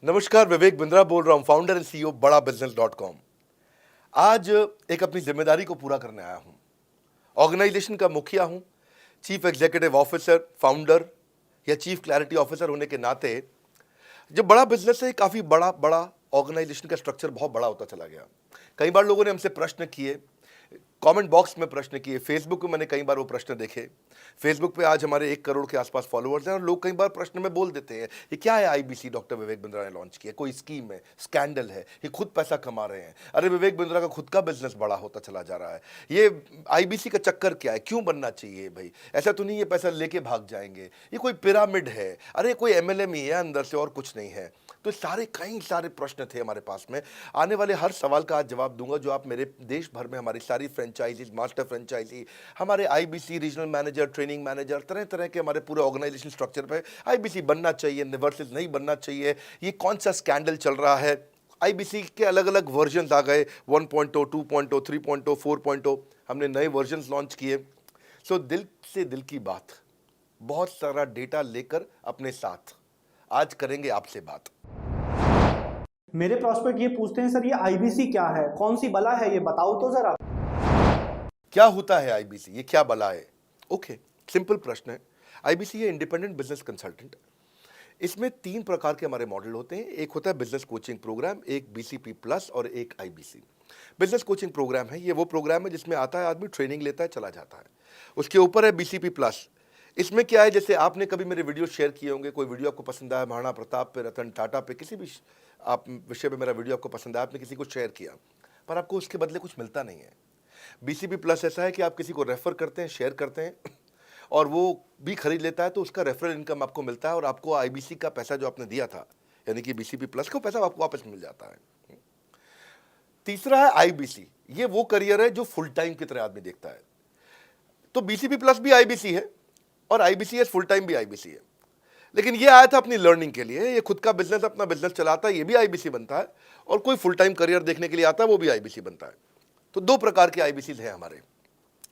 नमस्कार, विवेक बिंद्रा बोल रहा हूं, फाउंडर एंड सीईओ बड़ा बिजनेस .com। आज एक अपनी जिम्मेदारी को पूरा करने आया हूं। ऑर्गेनाइजेशन का मुखिया हूं, चीफ एग्जीक्यूटिव ऑफिसर, फाउंडर या चीफ क्लैरिटी ऑफिसर होने के नाते जब बड़ा बिजनेस है, काफी बड़ा बड़ा ऑर्गेनाइजेशन का स्ट्रक्चर बहुत बड़ा होता चला गया। कई बार लोगों ने हमसे प्रश्न किए, कमेंट बॉक्स में प्रश्न किए, फेसबुक पे मैंने कई बार वो प्रश्न देखे। फेसबुक पे आज हमारे 1 करोड़ के आसपास फॉलोअर्स हैं और लोग कई बार प्रश्न में बोल देते हैं, ये क्या है आईबीसी डॉक्टर विवेक बिंद्रा ने लॉन्च किया, कोई स्कीम है, स्कैंडल है, ये खुद पैसा कमा रहे हैं। अरे विवेक बिंद्रा का खुद का बिजनेस बड़ा होता चला जा रहा है, ये आईबीसी का चक्कर क्या है, क्यों बनना चाहिए भाई, ऐसा तो नहीं ये पैसा लेके भाग जाएंगे, ये कोई पिरामिड है, अरे कोई एमएलएम ही है अंदर से और कुछ नहीं है। तो कई सारे प्रश्न थे हमारे पास में। आने वाले हर सवाल का आज जवाब दूंगा जो आप मेरे देश भर में हमारी सारी फ्रेंचाइजीज, मास्टर फ्रेंचाइजी, हमारे IBC regional manager, training manager, तरह तरह के हमारे पूरे ऑर्गेनाइजेशन स्ट्रक्चर पे आईबीसी बनना चाहिए वर्सेस नहीं बनना चाहिए, ये कौन सा स्कैंडल चल रहा है। आईबीसी के अलग अलग वर्जन आ गए, 1.0, 2.0, 3.0, 4.0, हमने नए वर्जन लॉन्च किए। सो दिल से दिल की बात, बहुत सारा डेटा लेकर अपने साथ आज करेंगे आपसे बात। मेरे प्रॉस्पेक्ट ये पूछते हैं, सर ये आईबीसी क्या है, कौन सी बला है, ये बताओ तो जरा। क्या होता है आईबीसी, ये क्या बला है? ओके, सिंपल प्रश्न है। आईबीसी है इंडिपेंडेंट बिजनेस कंसल्टेंट। इसमें 3 प्रकार के हमारे मॉडल होते हैं। एक होता है बिजनेस कोचिंग प्रोग्राम, एक बीसीपी प्लस और एक आईबीसी। बिजनेस कोचिंग प्रोग्राम है, ये वो प्रोग्राम है जिसमें आता है आदमी, ट्रेनिंग लेता है, चला जाता है। उसके ऊपर है बीसीपी प्लस। इसमें क्या है, जैसे आपने कभी मेरे वीडियो शेयर किए होंगे, कोई वीडियो आपको पसंद आया, महाराणा प्रताप पे, रतन टाटा पे, किसी भी आप विषय पे मेरा वीडियो आपको पसंद आया, आपने किसी को शेयर किया, पर आपको उसके बदले कुछ मिलता नहीं है। बीसीपी प्लस ऐसा है कि आप किसी को रेफर करते हैं, शेयर करते हैं और वो भी खरीद लेता है, तो उसका रेफरल इनकम आपको मिलता है और आपको आईबीसी का पैसा जो आपने दिया था, यानी कि बीसीपी प्लस का पैसा आपको वापस मिल जाता है। तीसरा है आईबीसी। ये वो करियर है जो फुल टाइम की तरह आदमी देखता है। तो बीसीपी प्लस भी आईबीसी है और आईबीसीएस फुल टाइम भी आईबीसी है। लेकिन ये आया था अपनी लर्निंग के लिए, ये खुद का बिजनेस, अपना बिजनेस चलाता है, ये भी आईबीसी बनता है, और कोई फुल टाइम करियर देखने के लिए आता है, वो भी आईबीसी बनता है। तो 2 प्रकार के आईबीसी हैं हमारे।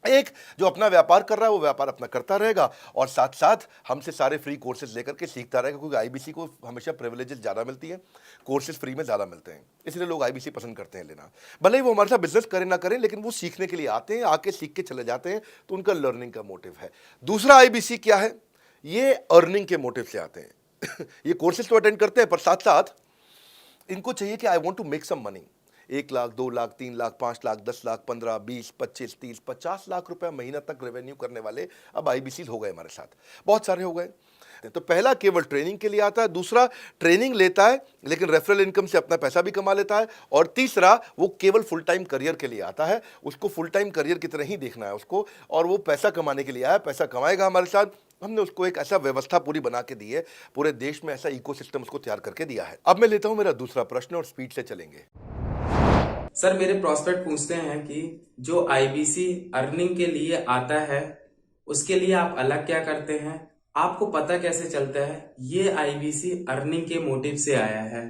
एक जो अपना व्यापार कर रहा है वो व्यापार अपना करता रहेगा और साथ साथ हमसे सारे फ्री कोर्सेज लेकर के सीखता रहेगा, क्योंकि आईबीसी को हमेशा प्रिविलेजेस ज़्यादा मिलती हैं, कोर्सेज फ्री में ज़्यादा मिलते हैं, इसलिए लोग आईबीसी पसंद करते हैं लेना। भले ही वो हमारे साथ बिजनेस करें ना करें, लेकिन वो सीखने के लिए आते हैं, आके सीख के चले जाते हैं, तो उनका लर्निंग का मोटिव है। दूसरा आईबीसी क्या है, ये अर्निंग के मोटिव से आते हैं ये कोर्सेज तो अटेंड करते हैं, पर साथ साथ इनको चाहिए कि I want to make some money. 1 lakh, 2 lakh, 3 lakh, 5 lakh, 10 lakh, 15, 20, 25, 30, 50 lakh रुपए महीना तक रेवेन्यू करने वाले अब आईबीसी हो गए हमारे साथ, बहुत सारे हो गए। तो पहला केवल ट्रेनिंग के लिए आता है, दूसरा ट्रेनिंग लेता है लेकिन रेफरल इनकम से अपना पैसा भी कमा लेता है, और तीसरा वो केवल फुल टाइम करियर के लिए आता है, उसको फुल टाइम करियर की तरह ही देखना है उसको, और वो पैसा कमाने के लिए आया, पैसा कमाएगा हमारे साथ। हमने उसको एक ऐसा व्यवस्था पूरी बना के दी है, पूरे देश में ऐसा इकोसिस्टम उसको तैयार करके दिया है। अब मैं लेता हूं मेरा दूसरा प्रश्न और स्पीड से चलेंगे। सर मेरे प्रॉस्पेक्ट पूछते हैं कि जो आईबीसी अर्निंग के लिए आता है उसके लिए आप अलग क्या करते हैं, आपको पता कैसे चलता है ये आईबीसी अर्निंग के मोटिव से आया है?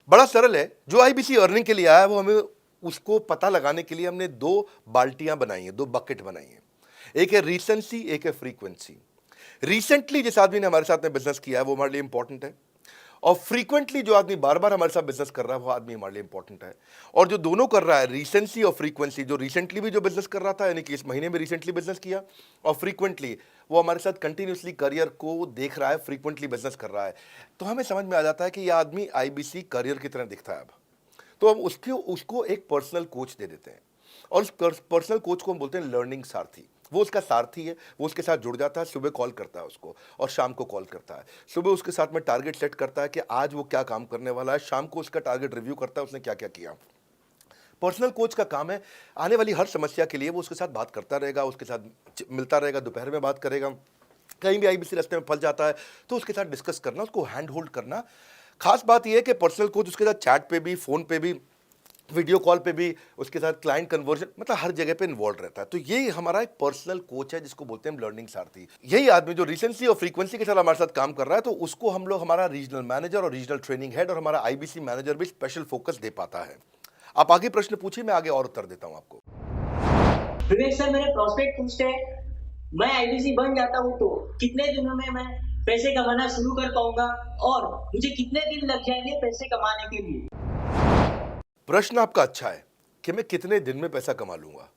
बड़ा सरल है, जो आईबीसी अर्निंग के लिए आया है वो हमें उसको पता लगाने के लिए हमने 2 बाल्टियां बनाई हैं, 2 बकेट बनाई हैं। एक है रीसेंसी, एक है फ्रीक्वेंसी। रिसेंटली जिस आदमी ने हमारे साथ में बिजनेस किया है वो हमारे लिए इंपॉर्टेंट है, और फ्रीक्वेंटली जो आदमी बार बार हमारे साथ बिजनेस कर रहा है वो आदमी हमारे लिए इंपॉर्टेंट है। और जो दोनों कर रहा है, रिसेंसी और फ्रीक्वेंसी, जो रिसेंटली भी जो बिजनेस कर रहा था, यानी कि इस महीने में रिसेंटली बिजनेस किया, और फ्रीक्वेंटली वो हमारे साथ कंटिन्यूसली करियर को देख रहा है, फ्रीक्वेंटली बिजनेस कर रहा है, तो हमें समझ में आ जाता है कि यह आदमी आईबीसी करियर की तरह दिखता है। अब तो हम उसको एक पर्सनल कोच दे देते हैं, और उस पर्सनल कोच को हम बोलते हैं लर्निंग सारथी। वो उसका सारथी है, वो उसके साथ जुड़ जाता है, सुबह कॉल करता है उसको और शाम को कॉल करता है। सुबह उसके साथ में टारगेट सेट करता है कि आज वो क्या काम करने वाला है, शाम को उसका टारगेट रिव्यू करता है उसने क्या क्या किया। पर्सनल कोच का काम है आने वाली हर समस्या के लिए वो उसके साथ बात करता रहेगा, उसके साथ मिलता रहेगा, दोपहर में बात करेगा, कहीं भी आईबीसी रास्ते में फंस जाता है तो उसके साथ डिस्कस करना, उसको हैंड होल्ड करना। खास बात यह है कि पर्सनल कोच उसके साथ चैट पे भी, फोन पे भी, वीडियो कॉल पे भी, उसके साथ क्लाइंट कन्वर्जन, मतलब हर जगह पे इन्वॉल्व रहता है। तो ये हमारा एक पर्सनल कोच है जिसको बोलते हैं हम लर्निंग सारथी। यही आदमी जो रिसेंसी और फ्रीक्वेंसी के साथ हमारे साथ काम कर रहा है, तो उसको हम लोग हमारा रीजनल मैनेजर और रीजनल ट्रेनिंग हेड और हमारा आईबीसी मैनेजर भी स्पेशल फोकस दे पाता है। आप आगे प्रश्न पूछिए, मैं आगे और उत्तर देता हूं आपको। विवेक सर, मेरे प्रोस्पेक्ट पूछते हैं, मैं आईबीसी बन जाता हूँ तो कितने दिनों में मैं पैसे कमाना शुरू कर पाऊंगा और मुझे कितने दिन लग जाएंगे पैसे कमाने के लिए? प्रश्न आपका अच्छा है कि मैं कितने दिन में पैसा कमा लूंगा।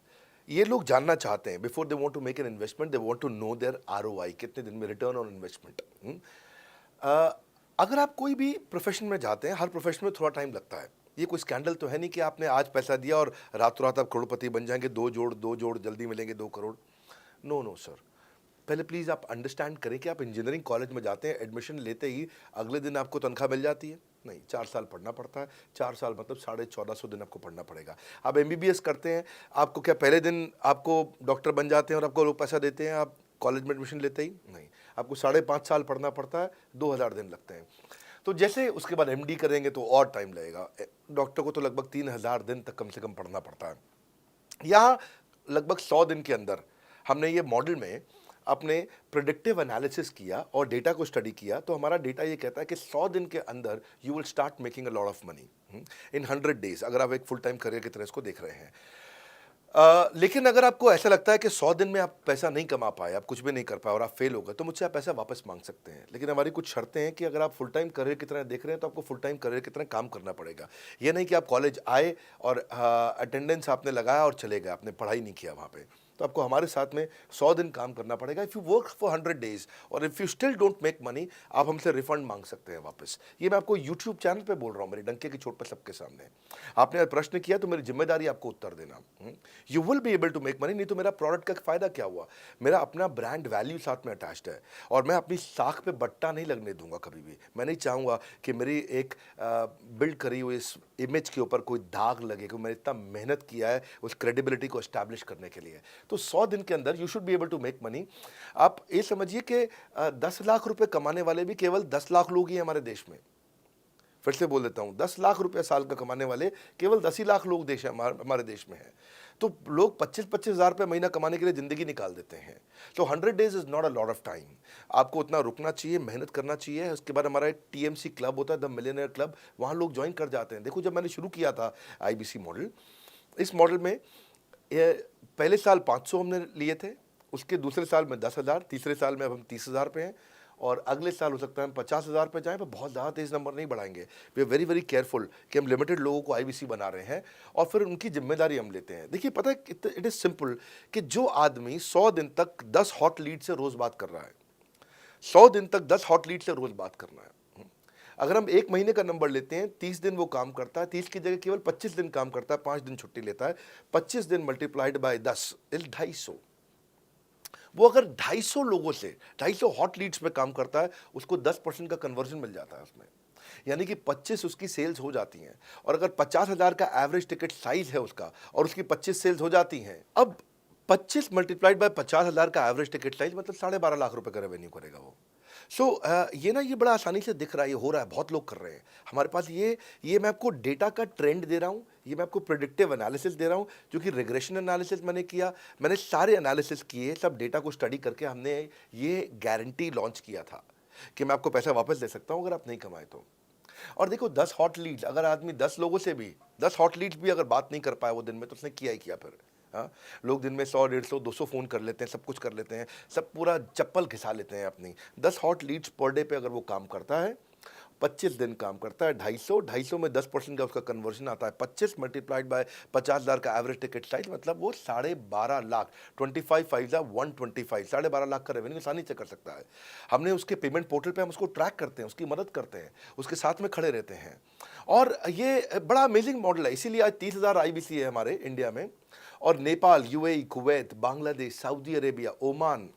ये लोग जानना चाहते हैं, before they want to make an investment they want to know their ROI, कितने दिन में रिटर्न ऑन इन्वेस्टमेंट। अगर आप कोई भी प्रोफेशन में जाते हैं, हर प्रोफेशन में थोड़ा टाइम लगता है। ये कोई स्कैंडल तो है नहीं कि आपने आज पैसा दिया और रातों रात आप करोड़पति बन जाएंगे, दो जोड़ जल्दी मिलेंगे 2 करोड़। नो नो सर, पहले प्लीज़ आप अंडरस्टैंड करें कि आप इंजीनियरिंग कॉलेज में जाते हैं, एडमिशन लेते ही अगले दिन आपको तनख्वाह मिल जाती है? नहीं, 4 साल पढ़ना पड़ता है। 4 साल मतलब 1450 दिन आपको पढ़ना पड़ेगा। आप एमबीबीएस करते हैं, आपको क्या पहले दिन आपको डॉक्टर बन जाते हैं और आपको लोग पैसा देते हैं आप कॉलेज में एडमिशन लेते ही? नहीं, आपको 5.5 साल पढ़ना पड़ता है, 2000 दिन लगते हैं। तो जैसे उसके बाद एमडी करेंगे तो और टाइम लगेगा। डॉक्टर को तो लगभग 3000 दिन तक कम से कम पढ़ना पड़ता है। यहाँ लगभग 100 दिन के अंदर हमने ये मॉडल में अपने प्रिडिक्टिव एनालिसिस किया और डेटा को स्टडी किया, तो हमारा डेटा ये कहता है कि 100 दिन के अंदर you will start making a lot of money in 100 days, अगर आप एक फुल टाइम करियर की तरह इसको देख रहे हैं। लेकिन अगर आपको ऐसा लगता है कि 100 दिन में आप पैसा नहीं कमा पाए, आप कुछ भी नहीं कर पाए और आप फेल हो गए, तो मुझसे आप पैसा वापस मांग सकते हैं। लेकिन हमारी कुछ शर्तें हैं कि अगर आप फुल टाइम करियर की तरह देख रहे हैं तो आपको फुल टाइम करियर की तरह काम करना पड़ेगा। ये नहीं कि आप कॉलेज आए और अटेंडेंस आपने लगाया और चले गए, आपने पढ़ाई नहीं किया वहाँ पे। तो आपको हमारे साथ में 100 दिन काम करना पड़ेगा। If you work for 100 days और if you still don't make money, आप हमसे रिफंड मांग सकते हैं वापस। ये मैं आपको यूट्यूब चैनल पे बोल रहा हूँ, मेरे डंके की चोट पर सबके सामने। आपने प्रश्न किया तो मेरी जिम्मेदारी आपको उत्तर देना। You will be able to make money, नहीं तो मेरा प्रोडक्ट का फायदा क्या हुआ? मेरा अपना ब्रांड वैल्यू साथ में अटैच्ड है और मैं अपनी साख पे बट्टा नहीं लगने दूंगा कभी भी। मैं नहीं चाहूँगा कि मेरी एक बिल्ड करी हुई इस इमेज के ऊपर कोई दाग लगे, कि मैंने इतना मेहनत किया है उस क्रेडिबिलिटी को एस्टैब्लिश करने के लिए। तो 100 दिन के अंदर you should be able to make money. आप ये समझिए कि 10 लाख रुपए कमाने वाले भी केवल 10 लाख लोग ही हैं हमारे देश में। फिर से बोल देता हूँ, 10 लाख रुपए साल का कमाने वाले केवल 10 ही लाख लोग देश हमारे देश में हैं। तो लोग 25-25 हज़ार रुपये महीना कमाने के लिए ज़िंदगी निकाल देते हैं। तो 100 days is not a lot of time. आपको उतना रुकना चाहिए, मेहनत करना चाहिए। उसके बाद हमारा एक टीएमसी क्लब होता है, द मिलियनेयर क्लब, वहाँ लोग ज्वाइन कर जाते हैं। देखो, जब मैंने शुरू किया था आईबीसी मॉडल, इस मॉडल में पहले साल 500 हमने लिए थे, उसके दूसरे साल में 10,000, तीसरे साल में अब हम 30,000 पे हैं और अगले साल हो सकता है हम 50,000 पे जाएं, पर बहुत ज़्यादा तेज़ नंबर नहीं बढ़ाएंगे। We are very very careful कि हम लिमिटेड लोगों को आईबीसी बना रहे हैं और फिर उनकी जिम्मेदारी हम लेते हैं। देखिए, पता है इट इज़ सिंपल कि जो आदमी 100 दिन तक 10 हॉट लीड से रोज़ बात कर रहा है, 100 दिन तक 10 हॉट लीड से रोज़ बात करना है। अगर हम 1 महीने का नंबर लेते हैं, 30 दिन वो काम करता है, 30 की जगह केवल 25 दिन काम करता है, 5 दिन छुट्टी लेता है, 25 दिन मल्टीप्लाइड बाय 10 इज 250। वो अगर 250 लोगों से 250 हॉट लीड्स पे काम करता है, उसको 10% का कन्वर्जन मिल जाता है उसमें, यानी कि 25 उसकी सेल्स हो जाती हैं। और अगर 50,000 का एवरेज टिकट साइज है उसका और उसकी 25 सेल्स हो जाती हैं, अब 25 मल्टीप्लाइड बाय 50,000 का एवरेज टिकट साइज मतलब 12.5 लाख रुपए का रेवेन्यू करेगा वो। सो ये ना, ये बड़ा आसानी से दिख रहा है, ये हो रहा है, बहुत लोग कर रहे हैं हमारे पास। ये मैं आपको डेटा का ट्रेंड दे रहा हूँ, ये मैं आपको प्रिडिक्टिव एनालिसिस दे रहा हूँ, जो कि रिग्रेशन एनालिसिस मैंने किया। मैंने सारे एनालिसिस किए, सब डेटा को स्टडी करके हमने ये गारंटी लॉन्च किया था कि मैं आपको पैसा वापस दे सकता हूँ अगर आप नहीं कमाए तो। और देखो, 10 हॉट लीड्स, अगर आदमी 10 लोगों से भी 10 हॉट लीड्स भी अगर बात नहीं कर पाया वो दिन में, तो उसने किया ही किया फिर। हाँ, लोग दिन में 100, 150, 200 फ़ोन कर लेते हैं, सब कुछ कर लेते हैं, सब पूरा चप्पल घिसा लेते हैं अपनी। 10 हॉट लीड्स पर डे पे अगर वो काम करता है, 25 दिन काम करता है, 250 में 10% का उसका कन्वर्जन आता है, 25 मल्टीप्लाइड बाय 50,000 का एवरेज टिकट साइज, मतलब वो 12.5 लाख, 25 5 125, 12.5 लाख का रेवेन्यू आसानी से कर सकता है। हमने उसके पेमेंट पोर्टल पे हम उसको ट्रैक करते हैं, उसकी मदद करते हैं, उसके साथ में खड़े रहते हैं। और ये बड़ा अमेजिंग मॉडल है, इसीलिए आज 30,000 आईबीसी है हमारे इंडिया में। और Nepal, UAE, Kuwait, Bangladesh, Saudi Arabia, Oman,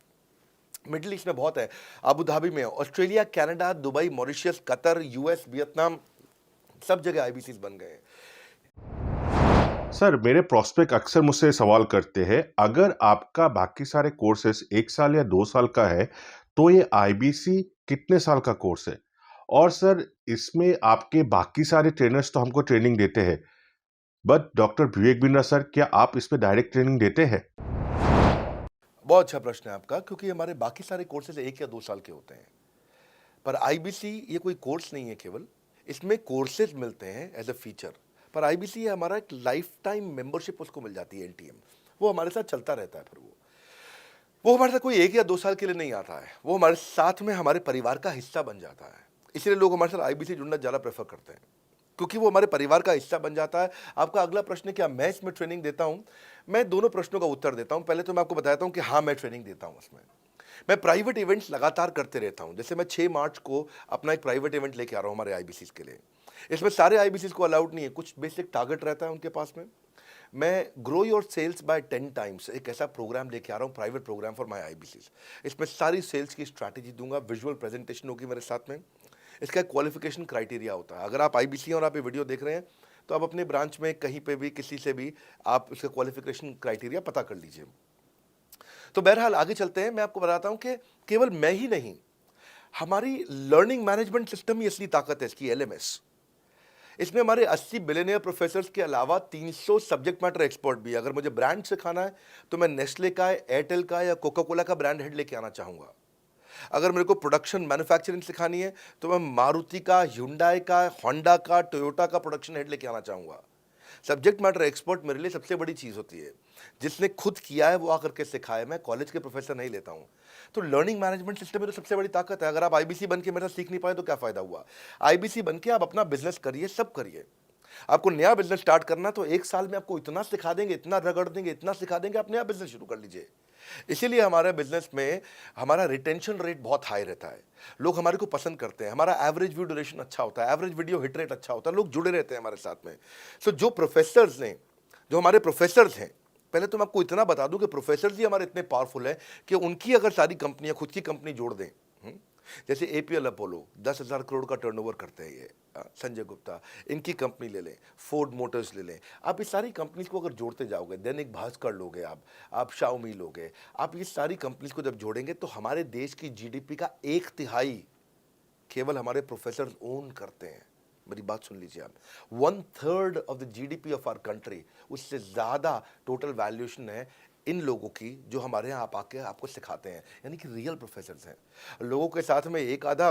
middle east में बहुत है, अबू धाबी में, Australia, Canada, Dubai, Mauritius, Qatar, US, Vietnam, सब जगह आईबीसीज बन गए हैं। सर, मेरे प्रोस्पेक्ट अक्सर मुझसे सवाल करते हैं, अगर आपका बाकी सारे कोर्सेस 1 साल या 2 साल का है, तो ये आईबीसी कितने साल का कोर्स है? और सर, इसमें आपके बाकी सारे ट्रेनर्स तो हमको ट्रेनिंग देते हैं, but doctor Vivek Bindra sir, क्या आप इसमें डायरेक्ट ट्रेनिंग देते हैं? बहुत अच्छा प्रश्न है आपका, क्योंकि हमारे बाकी सारे कोर्सेज 1 या 2 साल के होते हैं, पर आईबीसी ये कोई कोर्स नहीं है केवल, इसमें कोर्सेज मिलते हैं एज अ फीचर। पर आईबीसी ये हमारा एक लाइफ टाइम मेंबरशिप उसको मिल जाती है, एलटीएम, वो हमारे साथ चलता रहता है। फिर वो हमारे साथ कोई 1 या 2 साल के लिए नहीं आता है, वो हमारे साथ में हमारे परिवार का हिस्सा बन जाता है। इसलिए लोग हमारे साथ आईबीसी जुड़ना ज़्यादा प्रेफर करते हैं, क्योंकि वो हमारे परिवार का हिस्सा बन जाता है। आपका अगला प्रश्न है, क्या मैं इसमें ट्रेनिंग देता हूँ? मैं दोनों प्रश्नों का उत्तर देता हूँ। पहले तो मैं आपको बताता हूँ कि हाँ, मैं ट्रेनिंग देता हूँ उसमें। मैं प्राइवेट इवेंट्स लगातार करते रहता हूँ। जैसे मैं 6 मार्च को अपना एक प्राइवेट इवेंट लेके आ रहा हूँ हमारे आईबीसीज़ के लिए। इसमें सारे आईबीसीज़ को अलाउड नहीं है, कुछ बेसिक टारगेट रहता है उनके पास में। मैं grow your sales by 10 times एक ऐसा प्रोग्राम लेके आ रहा हूँ, private program for my IBCs. इसमें सारी सेल्स की स्ट्रैटेजी दूंगा, विजुअल प्रेजेंटेशन होगी मेरे साथ में। इसका एक क्वालिफिकेशन क्राइटेरिया होता है। अगर आप आईबीसी और आप ये वीडियो देख रहे हैं, तो आप अपने ब्रांच में कहीं पे भी किसी से भी आप इसका क्वालिफिकेशन क्राइटेरिया पता कर लीजिए। तो बहरहाल आगे चलते हैं। मैं आपको बताता हूं कि केवल मैं ही नहीं, हमारी लर्निंग मैनेजमेंट सिस्टम ही असली ताकत है इसकी, एलएमएस। इसमें हमारे 80 बिलियनियर प्रोफेसर्स के अलावा 300 सब्जेक्ट मैटर एक्सपर्ट भी है। अगर मुझे ब्रांड सिखाना है तो मैं नेस्ले का, एयरटेल का या कोका कोला का ब्रांड हेड लेके आना चाहूँगा। अगर मेरे को प्रोडक्शन मैन्युफैक्चरिंग सिखानी है तो मैं मारुति का, ह्युंडई का, होंडा का, टोयोटा का प्रोडक्शन हेड लेके आना चाहूँगा। सब्जेक्ट मैटर एक्सपर्ट मेरे लिए सबसे बड़ी चीज़ होती है। जिसने खुद किया है वो आकर के सिखाए। मैं कॉलेज के प्रोफेसर नहीं लेता हूँ। तो लर्निंग मैनेजमेंट सिस्टम में तो सबसे बड़ी ताकत है। अगर आप आईबीसी बन के मेरे साथ सीख नहीं पाए तो क्या फ़ायदा हुआ? आईबीसी बन के आप अपना बिजनेस करिए, सब करिए। आपको नया बिजनेस स्टार्ट करना तो 1 साल में आपको इतना सिखा देंगे, इतना रगड़ देंगे, इतना सिखा देंगे, आप नया बिजनेस शुरू कर लीजिए। इसीलिए हमारे बिजनेस में हमारा रिटेंशन रेट बहुत हाई रहता है। लोग हमारे को पसंद करते हैं। हमारा एवरेज व्यू ड्यूरेशन अच्छा होता है, एवरेज वीडियो हिट रेट अच्छा होता है, लोग जुड़े रहते हैं हमारे साथ में। सो जो प्रोफेसर्स ने, जो हमारे प्रोफेसर्स हैं, पहले तो मैं आपको इतना बता दूं कि प्रोफेसर्स ही हमारे इतने पावरफुल हैं कि उनकी अगर सारी कंपनियां खुद की कंपनी जोड़ दें, जैसे एपीएल अपोलो 10,000 करोड़ का टर्नओवर करते हैं ये, संजय गुप्ता, इनकी कंपनी ले लें, फोर्ड मोटर्स ले लें। आप इस सारी कंपनीज को अगर जोड़ते जाओगे, दैनिक भास्कर लोगे, आप शाओमी लोगे, आप ये सारी कंपनीज को जब जोड़ेंगे तो हमारे देश की जीडीपी का 1/3 केवल हमारे प्रोफेसर ओन करते हैं। मेरी बात सुन लीजिए आप, 1/3 of the GDP of our country, उससे ज़्यादा टोटल वैल्यूएशन है इन लोगों की जो हमारे यहाँ आप आके आपको सिखाते हैं, यानी कि रियल प्रोफेसर्स हैं। लोगों के साथ में एक आधा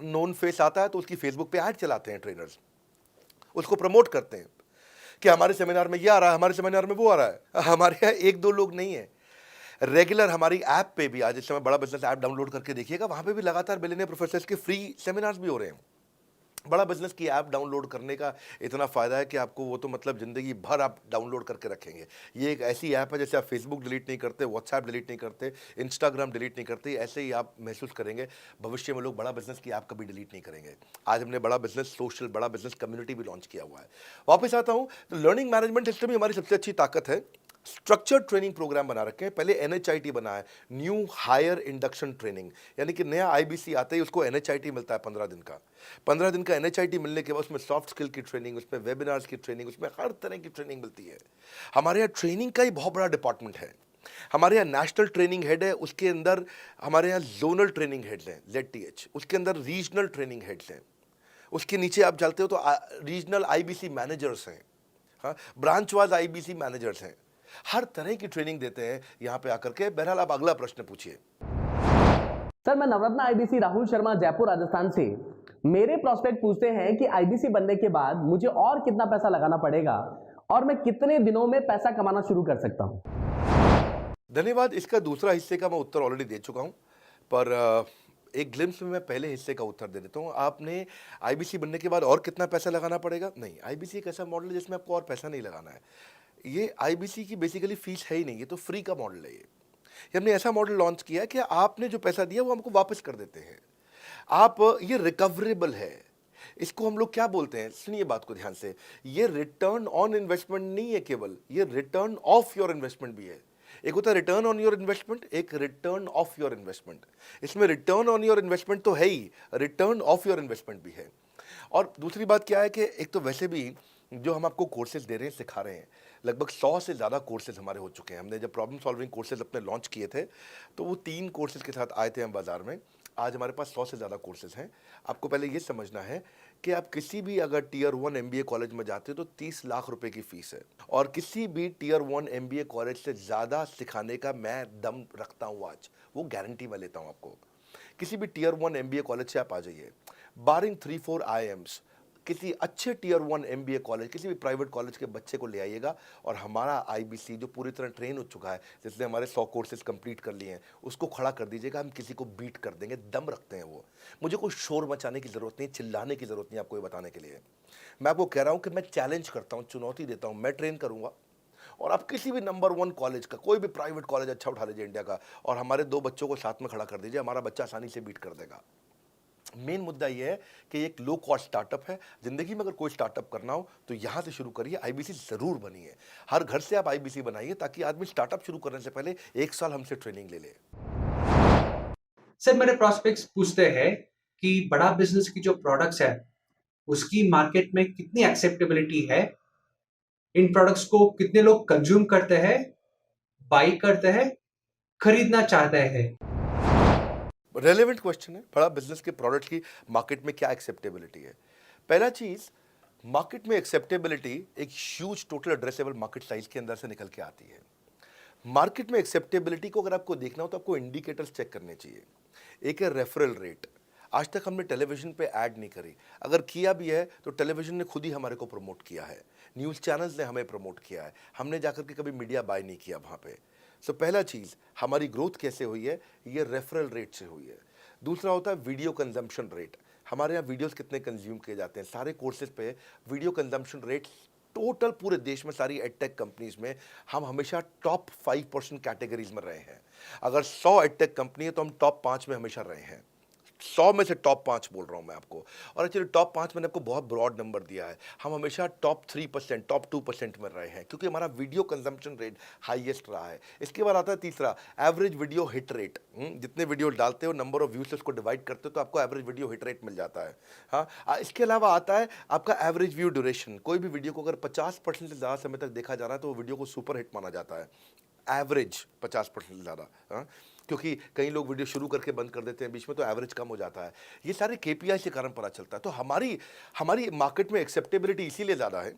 नोन फेस आता है तो उसकी फेसबुक पे ऐड चलाते हैं ट्रेनर्स, उसको प्रमोट करते हैं कि हमारे सेमिनार में ये आ रहा है, हमारे सेमिनार में वो आ रहा है। हमारे यहाँ 1-2 लोग नहीं है, रेगुलर हमारी ऐप पे भी, आज इस समय बड़ा बिजनेस ऐप डाउनलोड करके देखिएगा, वहाँ पे भी लगातार बिलियनियर प्रोफेसर्स के फ्री सेमिनार्स भी हो रहे हैं। बड़ा बिजनेस की ऐप डाउनलोड करने का इतना फ़ायदा है कि आपको वो तो मतलब ज़िंदगी भर आप डाउनलोड करके रखेंगे। ये एक ऐसी ऐप है जैसे आप फेसबुक डिलीट नहीं करते, व्हाट्सएप डिलीट नहीं करते, इंस्टाग्राम डिलीट नहीं करते, ऐसे ही आप महसूस करेंगे। भविष्य में लोग बड़ा बिजनेस की ऐप कभी डिलीट नहीं करेंगे। आज हमने बड़ा बिजनेस सोशल, बड़ा बिजनेस कम्युनिटी भी लॉन्च किया हुआ है। वापस आता हूँ, तो लर्निंग मैनेजमेंट सिस्टम ही हमारी सबसे अच्छी ताकत है। स्ट्रक्चर्ड ट्रेनिंग प्रोग्राम बना रखे हैं। पहले एनएचआईटी बना है, न्यू हायर इंडक्शन ट्रेनिंग, यानी कि नया आईबीसी आते ही उसको एनएचआईटी मिलता है 15 दिन का। 15 दिन का एनएचआईटी मिलने के बाद उसमें सॉफ्ट स्किल की ट्रेनिंग, उसमें वेबिनार्स की ट्रेनिंग, उसमें हर तरह की ट्रेनिंग मिलती है। हमारे यहाँ ट्रेनिंग का ही बहुत बड़ा डिपार्टमेंट है। हमारे यहाँ नेशनल ट्रेनिंग हेड है, उसके अंदर हमारे यहाँ जोनल ट्रेनिंग हेड्स हैं, ZTH, उसके अंदर रीजनल ट्रेनिंग हेड्स हैं, उसके नीचे आप चलते हो तो रीजनल आईबीसी मैनेजर्स हैं, हाँ, ब्रांच वाइज आईबीसी मैनेजर्स हैं। हर तरह की ट्रेनिंग देते हैं यहाँ पे आकर के। बहरहाल आप अगला प्रश्न पूछिए। सर, मैं नवरत्न आईबीसी राहुल शर्मा, जयपुर राजस्थान से। मेरे प्रोस्पेक्ट पूछते हैं कि आईबीसी बनने के बाद मुझे और कितना पैसा लगाना पड़ेगा और मैं कितने दिनों में पैसा कमाना शुरू कर सकता हूं? धन्यवाद। इसका दूसरा हिस्से का मैं उत्तर ऑलरेडी दे चुका हूं, पर एक ग्लिम्स में मैं पहले हिस्से का उत्तर दे देता हूं। आपने आईबीसी बनने के बाद और कितना पैसा लगाना पड़ेगा? नहीं, आईबीसी एक ऐसा मॉडल है जिसमें आपको और पैसा नहीं लगाना है। ये आईबीसी की बेसिकली फीस है ही नहीं, ये तो फ्री का मॉडल है। ये हमने ऐसा मॉडल लॉन्च किया है कि आपने जो पैसा दिया वो हमको वापस कर देते हैं आप। ये रिकवरेबल है। इसको हम लोग क्या बोलते हैं, सुनिए बात को ध्यान से, ये रिटर्न ऑन इन्वेस्टमेंट नहीं है केवल, ये रिटर्न ऑफ योर इन्वेस्टमेंट भी है। एक होता है रिटर्न ऑन योर इन्वेस्टमेंट, एक रिटर्न ऑफ योर इन्वेस्टमेंट। इसमें रिटर्न ऑन योर इन्वेस्टमेंट तो है ही, रिटर्न ऑफ योर इन्वेस्टमेंट भी है। और दूसरी बात क्या है कि एक तो वैसे भी जो हम आपको कोर्सेज दे रहे हैं, सिखा रहे हैं, लगभग 100 से ज़्यादा कोर्सेज हमारे हो चुके हैं। हमने जब प्रॉब्लम सॉल्विंग कोर्सेज अपने लॉन्च किए थे तो वो 3 कोर्सेज के साथ आए थे हम बाज़ार में। आज हमारे पास 100 से ज़्यादा कोर्सेज हैं। आपको पहले ये समझना है कि आप किसी भी अगर टियर 1 MBA कॉलेज में जाते हो तो 30 लाख रुपए की फ़ीस है, और किसी भी टियर 1 MBA कॉलेज से ज़्यादा सिखाने का मैं दम रखता हूँ आज, वो गारंटी मैं लेता हूँ आपको। किसी भी टियर 1 MBA कॉलेज से आप आ जाइए, बारिंग 3-4 IIMs, किसी अच्छे टियर 1 MBA कॉलेज, किसी भी प्राइवेट कॉलेज के बच्चे को ले आइएगा और हमारा IBC जो पूरी तरह ट्रेन हो चुका है, जिसने हमारे 100 कोर्सेज कंप्लीट कर लिए हैं, उसको खड़ा कर दीजिएगा, हम किसी को बीट कर देंगे। दम रखते हैं वो। मुझे कोई शोर मचाने की ज़रूरत नहीं, चिल्लाने की ज़रूरत नहीं आपको ये बताने के लिए। मैं आपको कह रहा हूँ कि मैं चैलेंज करता हूँ, चुनौती देता हूँ, मैं ट्रेन करूँगा और आप किसी भी नंबर 1 कॉलेज का, कोई भी प्राइवेट कॉलेज अच्छा उठा लीजिए इंडिया का और हमारे 2 बच्चों को साथ में खड़ा कर दीजिए, हमारा बच्चा आसानी से बीट कर देगा। मेन मुद्दा ये है कि एक लो कॉस्ट स्टार्टअप है। जिंदगी में अगर कोई स्टार्टअप करना हो तो यहाँ से शुरू करिए, IBC ज़रूर बनिए। हर घर से आप IBC बनाइए ताकि आदमी स्टार्टअप शुरू करने से पहले 1 साल हमसे ट्रेनिंग ले ले। सर मेरे प्रोस्पेक्ट्स पूछते हैं कि बड़ा बिजनेस की जो प्रोडक्ट्स है उसकी मार्केट में कितनी एक्सेप्टेबिलिटी है, इन प्रोडक्ट्स को कितने लोग कंज्यूम करते हैं, बाई करते हैं, खरीदना चाहते हैं। रेलेवेंट क्वेश्चन है। बड़ा बिजनेस के प्रोडक्ट की मार्केट में क्या एक्सेप्टेबिलिटी है? पहला चीज, मार्केट में एक्सेप्टेबिलिटी एक huge total addressable market size के अंदर से निकल के आती है। मार्केट में एक्सेप्टेबिलिटी को अगर आपको देखना हो तो आपको इंडिकेटर्स चेक करने चाहिए। एक है रेफरल रेट। आज तक हमने टेलीविजन पे ऐड नहीं करी, अगर किया भी है तो टेलीविजन ने खुद ही हमारे को प्रमोट किया है, न्यूज़ चैनल्स ने हमें प्रमोट किया है, हमने जाकर के कभी मीडिया बाय नहीं किया वहाँ पे। सो पहला चीज़, हमारी ग्रोथ कैसे हुई है, ये रेफरल रेट से हुई है। दूसरा होता है वीडियो कंजम्पशन रेट। हमारे यहाँ वीडियोस कितने कंज्यूम किए जाते हैं, सारे कोर्सेज पे वीडियो कंजम्पशन रेट टोटल पूरे देश में सारी एडटेक कंपनीज में हम हमेशा टॉप 5% कैटेगरीज में रहे हैं। अगर 100 एडटेक कंपनी है तो हम टॉप 5 में हमेशा रहे हैं। 100 में से टॉप 5 बोल रहा हूं मैं आपको। और एक्चुअली टॉप 5 मैंने आपको बहुत ब्रॉड नंबर दिया है। हम हमेशा टॉप 3%, टॉप 2% में रहे हैं क्योंकि हमारा वीडियो कंजम्पशन रेट हाईएस्ट रहा है। इसके बाद आता है तीसरा, एवरेज वीडियो हिट रेट। जितने वीडियो डालते हो, नंबर ऑफ व्यूज से उसको डिवाइड करते हो तो आपको एवरेज वीडियो हिट रेट मिल जाता है। हाँ, इसके अलावा आता है आपका एवरेज व्यू ड्यूरेशन। कोई भी वीडियो को अगर 50% से ज़्यादा समय तक देखा जा रहा है तो वो वीडियो को सुपर हिट माना जाता है। एवरेज 50% से ज़्यादा, क्योंकि कई लोग वीडियो शुरू करके बंद कर देते हैं बीच में तो एवरेज कम हो जाता है। ये सारे KPI के कारण पता चलता है। तो हमारी मार्केट में एक्सेप्टेबिलिटी इसीलिए ज़्यादा है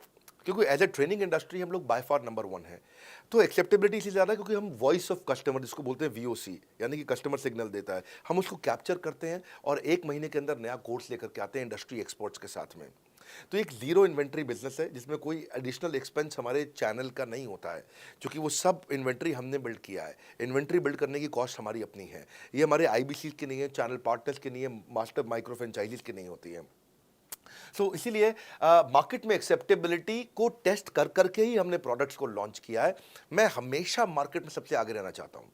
क्योंकि एज ए ट्रेनिंग इंडस्ट्री हम लोग बाय फार नंबर 1 है। तो एक्सेप्टेबिलिटी इसी ज़्यादा है क्योंकि हम वॉइस ऑफ कस्टमर, जिसको बोलते हैं VOC, यानी कि कस्टमर सिग्नल देता है, हम उसको कैप्चर करते हैं और 1 महीने के अंदर नया कोर्स लेकर के आते हैं इंडस्ट्री एक्सपर्ट्स के साथ में। तो एक जीरो इन्वेंट्री बिजनेस है जिसमें कोई एडिशनल एक्सपेंस हमारे चैनल का नहीं होता है क्योंकि वो सब इन्वेंट्री हमने बिल्ड किया है। इन्वेंट्री बिल्ड करने की कॉस्ट हमारी अपनी है। ये हमारे IBC की नहीं है, चैनल पार्टनर्स की नहीं है, मास्टर माइक्रो फ्रेंचाइजीज की नहीं होती है। सो इसीलिए मार्केट में एक्सेप्टेबिलिटी को टेस्ट कर करके ही हमने प्रोडक्ट्स को लॉन्च किया है। मैं हमेशा मार्केट में सबसे आगे रहना चाहता हूँ।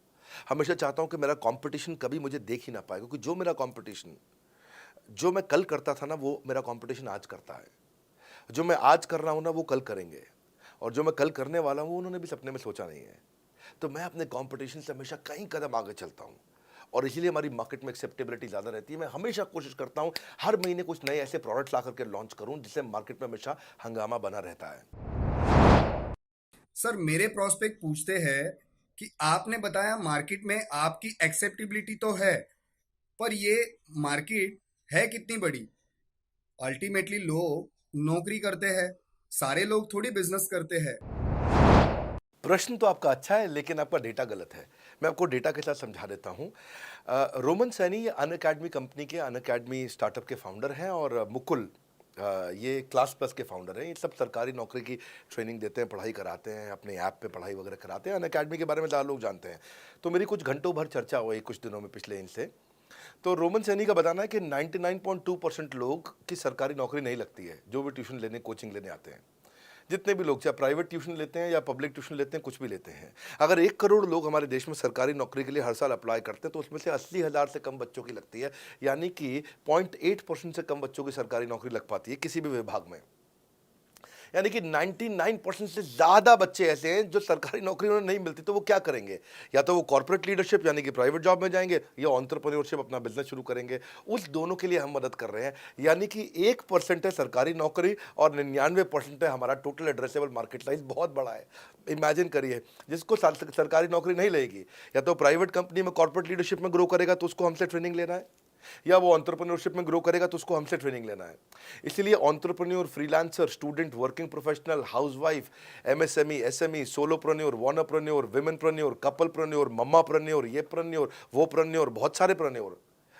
हमेशा चाहता हूँ कि मेरा कंपटीशन कभी मुझे देख ही ना पाए, क्योंकि जो मेरा कंपटीशन, जो मैं कल करता था ना, वो मेरा कंपटीशन आज करता है। जो मैं आज कर रहा हूँ ना, वो कल करेंगे, और जो मैं कल करने वाला हूँ उन्होंने भी सपने में सोचा नहीं है। तो मैं अपने कंपटीशन से हमेशा कई कदम आगे चलता हूँ और इसीलिए हमारी मार्केट में एक्सेप्टेबिलिटी ज़्यादा रहती है। मैं हमेशा कोशिश करता हूँ हर महीने कुछ नए ऐसे प्रोडक्ट्स ला करके लॉन्च करूँ जिससे मार्केट में हमेशा हंगामा बना रहता है। सर मेरे प्रोस्पेक्ट पूछते हैं कि आपने बताया मार्केट में आपकी एक्सेप्टेबिलिटी तो है, पर ये मार्केट है कितनी बड़ी? अल्टीमेटली लोग नौकरी करते हैं, सारे लोग थोड़ी बिजनेस करते हैं। प्रश्न तो आपका अच्छा है लेकिन आपका डेटा गलत है। मैं आपको डेटा के साथ समझा देता हूँ। रोमन सैनी ये अनअकैडमी कंपनी के, अनअकैडमी स्टार्टअप के फाउंडर हैं, और मुकुल ये क्लास प्लस के फाउंडर हैं। ये सब सरकारी नौकरी की ट्रेनिंग देते हैं, पढ़ाई कराते हैं, अपने ऐप पे पढ़ाई वगैरह कराते हैं। अनअकैडमी के बारे में ज़्यादा लोग जानते हैं। तो मेरी कुछ घंटों भर चर्चा हुई कुछ दिनों में पिछले इनसे। तो रोमन सैनी का बताना है कि 99.2% लोग की सरकारी नौकरी नहीं लगती है, जो भी ट्यूशन लेने, कोचिंग लेने आते हैं। जितने भी लोग चाहे प्राइवेट ट्यूशन लेते हैं या पब्लिक ट्यूशन लेते हैं, कुछ भी लेते हैं, अगर 1 करोड़ लोग हमारे देश में सरकारी नौकरी के लिए हर साल अप्लाई करते हैं तो उसमें से 80,000 से कम बच्चों की लगती है, यानी कि 0.8% से कम बच्चों की सरकारी नौकरी लग पाती है किसी भी विभाग में। यानी कि 99% से ज़्यादा बच्चे ऐसे हैं जो सरकारी नौकरी उन्हें नहीं मिलती, तो वो क्या करेंगे? या तो वो कॉर्पोरेट लीडरशिप यानी कि प्राइवेट जॉब में जाएंगे, या एंटरप्रेन्योरशिप अपना बिजनेस शुरू करेंगे। उस दोनों के लिए हम मदद कर रहे हैं। यानी कि 1% है सरकारी नौकरी और 99% है हमारा टोटल एड्रेसेबल मार्केट साइज। बहुत बड़ा है। इमेजिन करिए, जिसको सरकारी नौकरी नहीं लगेगी, या तो प्राइवेट कंपनी में कॉर्पोरेट लीडरशिप में ग्रो करेगा तो उसको हमसे ट्रेनिंग लेना है, या वो एंटरप्रेन्योरशिप में ग्रो करेगा तो उसको हमसे ट्रेनिंग लेना है। इसलिए entrepreneur, freelancer, student, working professional, housewife, MSME, SME, solopreneur, wannapreneur, womenpreneur, couplepreneur, mammapreneur, ये प्रेन्योर, वो प्रेन्योर, बहुत सारे प्रेन्योर,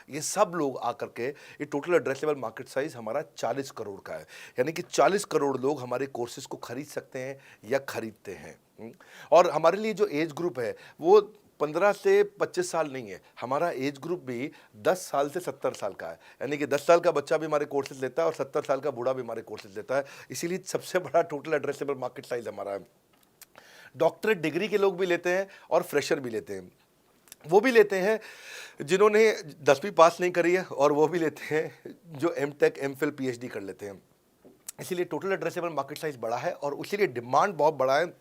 ये सब लोग आकर के ये टोटल एड्रेसेबल मार्केट साइज हमारा 40 करोड़ का है। यानी कि 40 करोड़ लोग हमारे कोर्सेज को खरीद सकते हैं या खरीदते हैं। और हमारे लिए जो एज ग्रुप है वो 15 से 25 साल नहीं है, हमारा एज ग्रुप भी 10 साल से 70 साल का है। यानी कि 10 साल का बच्चा भी हमारे कोर्सेज लेता है और 70 साल का बूढ़ा भी हमारे कोर्सेज लेता है। इसीलिए सबसे बड़ा टोटल एड्रेसेबल मार्केट साइज हमारा है। डॉक्टरेट डिग्री के लोग भी लेते हैं और फ्रेशर भी लेते हैं। वो भी लेते हैं जिन्होंने 10वीं पास नहीं करी है, और वो भी लेते हैं जो एमटेक एमफिल पीएचडी कर लेते हैं। इसीलिए टोटल एड्रेसेबल मार्केट साइज बड़ा है और उसीलिए डिमांड बहुत बड़ा है।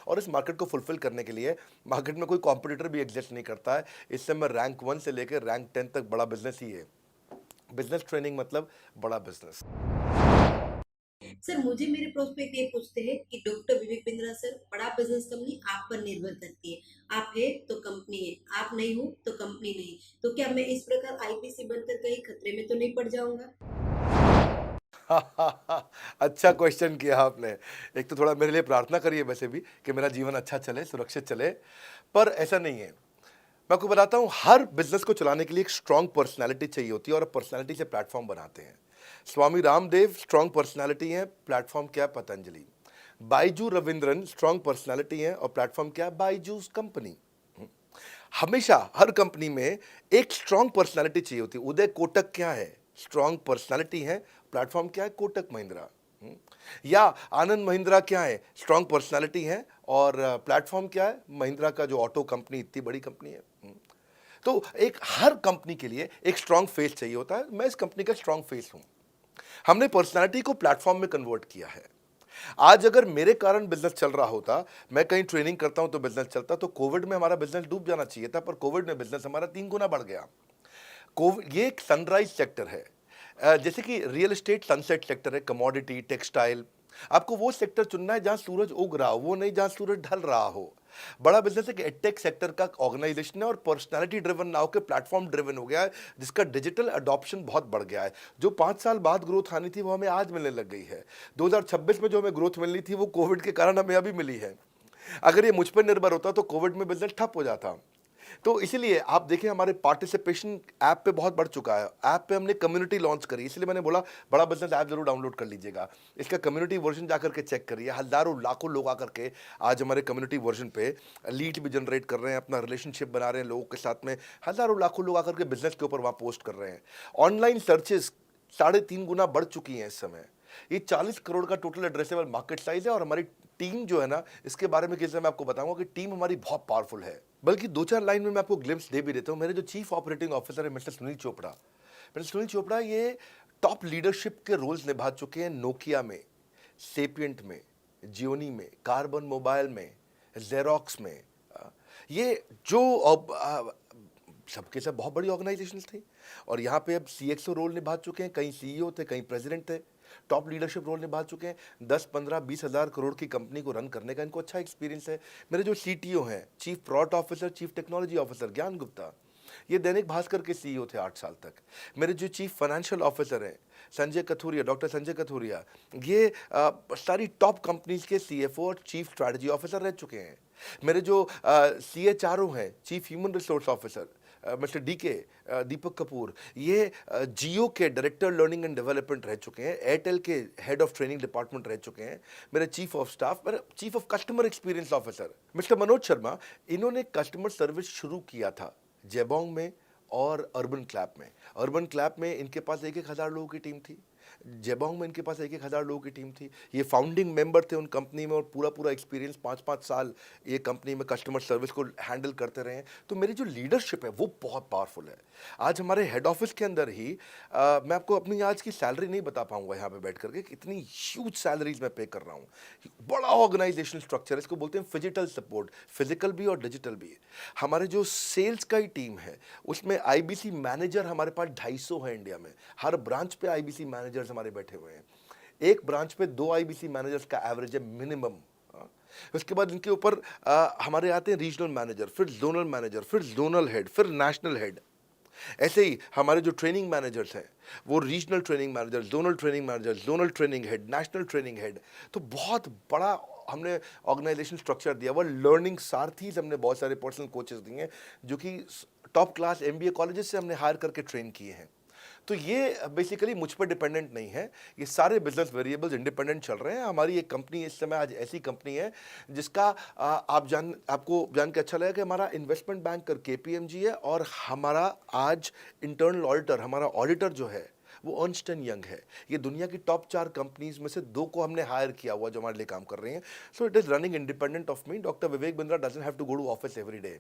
और इस मार्केट को फुलफिल करने के लिए मार्केट में कोई कॉम्पिटिटर भी एग्जिस्ट नहीं करता है। इस समय रैंक 1 से लेकर रैंक 10 तक बड़ा बिजनेस ही है। बिजनेस ट्रेनिंग मतलब बड़ा बिजनेस। सर मुझे मेरे प्रोस्पेक्ट ये पूछते हैं कि डॉक्टर विवेक बिंद्रा सर, बड़ा बिजनेस कंपनी आप पर निर्भर करती है। आप है तो कंपनी है, आप नहीं हो तो कंपनी नहीं। तो क्या मैं इस प्रकार आईपीसी बनकर कहीं खतरे में तो नहीं पड़ जाऊंगा? अच्छा क्वेश्चन किया आपने। एक तो थोड़ा मेरे लिए प्रार्थना करिए वैसे भी कि मेरा जीवन अच्छा चले, सुरक्षित चले, पर ऐसा नहीं है। मैं आपको बताता हूँ, हर बिजनेस को चलाने के लिए एक स्ट्रांग पर्सनालिटी चाहिए होती है और पर्सनालिटी से प्लेटफॉर्म बनाते हैं। स्वामी रामदेव स्ट्रांग पर्सनालिटी है, प्लेटफॉर्म क्या है? पतंजलि। बाइजू रविंद्रन स्ट्रांग पर्सनालिटी है और प्लेटफॉर्म क्या है? बाइजूस कंपनी। हमेशा हर कंपनी में एक स्ट्रांग पर्सनालिटी चाहिए होती है। उदय कोटक क्या है? स्ट्रांग पर्सनालिटी है, प्लेटफॉर्म क्या है? कोटक महिंद्रा। या आनंद महिंद्रा क्या है? स्ट्रांग पर्सनालिटी है और प्लेटफॉर्म क्या है? महिंद्रा का जो ऑटो कंपनी इतनी बड़ी कंपनी है। तो एक हर कंपनी के लिए एक स्ट्रांग फेस चाहिए होता है। मैं इस कंपनी का स्ट्रांग फेस हूं। हमने पर्सनालिटी को प्लेटफॉर्म में कन्वर्ट किया है। आज अगर मेरे कारण बिजनेस चल रहा होता, मैं कहीं ट्रेनिंग करता हूं तो बिजनेस चलता, तो कोविड में हमारा बिजनेस डूब जाना चाहिए था, पर कोविड में बिजनेस हमारा 3 गुना बढ़ गया। कोविड ये एक सनराइज सेक्टर है, जैसे कि रियल एस्टेट सनसेट सेक्टर है, कमोडिटी, टेक्सटाइल। आपको वो सेक्टर चुनना है जहां सूरज उग रहा हो, वो नहीं जहां सूरज ढल रहा हो। बड़ा बिजनेस है कि एडटेक सेक्टर का ऑर्गेनाइजेशन है और पर्सनालिटी ड्रिवन ना होकर प्लेटफॉर्म ड्रिवन हो गया है, जिसका डिजिटल अडॉप्शन बहुत बढ़ गया है। जो 5 साल बाद ग्रोथ आनी थी वो हमें आज मिलने लग गई है। 2026 में जो हमें ग्रोथ मिलनी थी वो कोविड के कारण हमें अभी मिली है। अगर ये मुझ पर निर्भर होता तो कोविड में बिजनेस ठप हो जाता। तो इसीलिए आप देखिए हमारे पार्टिसिपेशन ऐप पे बहुत बढ़ चुका है। ऐप पे हमने कम्युनिटी लॉन्च करी, इसलिए मैंने बोला बड़ा बिजनेस ऐप जरूर डाउनलोड कर लीजिएगा। इसका कम्युनिटी वर्जन जाकर के चेक करिए। हजारों लाखों लोग आकर के आज हमारे कम्युनिटी वर्जन पे लीड भी जनरेट कर रहे हैं, अपना रिलेशनशिप बना रहे हैं लोगों के साथ में। हजारों लाखों लोग आकर के बिजनेस के ऊपर वहाँ पोस्ट कर रहे हैं। ऑनलाइन सर्चेस 3.5 गुना बढ़ चुकी हैं इस समय। ये 40 करोड़ का टोटल एड्रेसेबल मार्केट साइज है और हमारी टीम जो है ना, इसके बारे में किसी मैं आपको बताऊंगा कि टीम हमारी बहुत पावरफुल है। बल्कि 2-4 लाइन में मैं आपको ग्लिम्स दे भी देता हूं। मेरे जो चीफ ऑपरेटिंग ऑफिसर है मिस्टर सुनील चोपड़ा, ये टॉप लीडरशिप के रोल्स निभा चुके हैं नोकिया में, सेपियंट में, जियोनी में, कार्बन मोबाइल में, जेरोक्स में। ये जो सबके सब बहुत बड़ी ऑर्गेनाइजेशंस थी और यहाँ पे अब सीएक्सओ रोल निभा चुके हैं, कहीं सीईओ थे, कहीं प्रेसिडेंट थे, टॉप लीडरशिप रोल निभा चुके हैं। 10, 15, 20 हज़ार करोड़ की कंपनी को रन करने का इनको अच्छा एक्सपीरियंस है। मेरे जो सीटीओ हैं, chief product officer, chief technology officer ज्ञान गुप्ता, ये दैनिक भास्कर के सीईओ थे 8 साल तक। मेरे जो चीफ फाइनेंशियल ऑफिसर हैं संजय कथुरिया, डॉक्टर संजय कथुरिया, ये सारी टॉप कंपनीज के सीएफओ और चीफ स्ट्रैटेजी ऑफिसर रह चुके हैं। मेरे जो सीएचआरओ हैं, chief human resource officer mister Deepak Kapoor, ये जियो के डायरेक्टर लर्निंग एंड डेवलपमेंट रह चुके हैं, एयरटेल के हेड ऑफ ट्रेनिंग डिपार्टमेंट रह चुके हैं। मेरे चीफ ऑफ स्टाफ, मेरे chief of customer experience officer mister Manoj Sharma, इन्होंने कस्टमर सर्विस शुरू किया था जेबोंग में और अर्बन क्लैप में। अर्बन क्लैप में इनके पास 1-1 हज़ार लोगों की टीम थी, जेबोंग में इनके पास 1-1 हज़ार लोगों की टीम थी। ये फाउंडिंग मेंबर थे उन कंपनी में और पूरा एक्सपीरियंस 5-5 साल ये कंपनी में कस्टमर सर्विस को हैंडल करते रहे हैं। तो मेरी जो लीडरशिप है वो बहुत पावरफुल है। आज हमारे हेड ऑफिस के अंदर ही मैं आपको अपनी आज की सैलरी नहीं बता पाऊंगा यहाँ पे बैठ करके, इतनी ह्यूज सैलरीज मैं पे कर रहा हूँ। बड़ा ऑर्गेनाइजेशनल स्ट्रक्चर, इसको बोलते हैं फिजिटल सपोर्ट, फिजिकल भी और डिजिटल भी। हमारे जो सेल्स का ही टीम है उसमें आईबीसी मैनेजर हमारे पास 250 है इंडिया में। हर ब्रांच पे आईबीसी मैनेजर्स हमारे बैठे हुए हैं। एक ब्रांच पे 2 आईबीसी मैनेजर्स का एवरेज है मिनिमम। उसके बाद इनके ऊपर हमारे आते हैं रीजनल मैनेजर, फिर जोनल मैनेजर, फिर जोनल हेड, फिर नेशनल हेड। ऐसे ही हमारे जो ट्रेनिंग मैनेजर्स हैं वो regional training manager, zonal training manager, zonal training head, national training head. तो बहुत बड़ा हमने ऑर्गेनाइजेशन स्ट्रक्चर दिया हुआ। लर्निंग सारथीज हमने बहुत सारे पर्सनल कोचेस दिए हैं जो कि टॉप क्लास MBA कॉलेजेस से हमने हायर करके ट्रेन किए हैं। तो ये बेसिकली मुझ पर डिपेंडेंट नहीं है, ये सारे बिजनेस वेरिएबल्स इंडिपेंडेंट चल रहे हैं। हमारी एक कंपनी इस समय आज ऐसी कंपनी है जिसका आपको जान के अच्छा लगेगा कि हमारा इन्वेस्टमेंट बैंकर KPMG है और हमारा आज इंटरनल ऑडिटर, हमारा ऑडिटर जो है वो अर्नस्ट एंड यंग है। ये दुनिया की टॉप 4 कंपनीज में से 2 को हमने हायर किया हुआ जो हमारे लिए काम कर रही हैं। So it is running independent of me. Doctor Vivek Bindra doesn't have to go to office every day.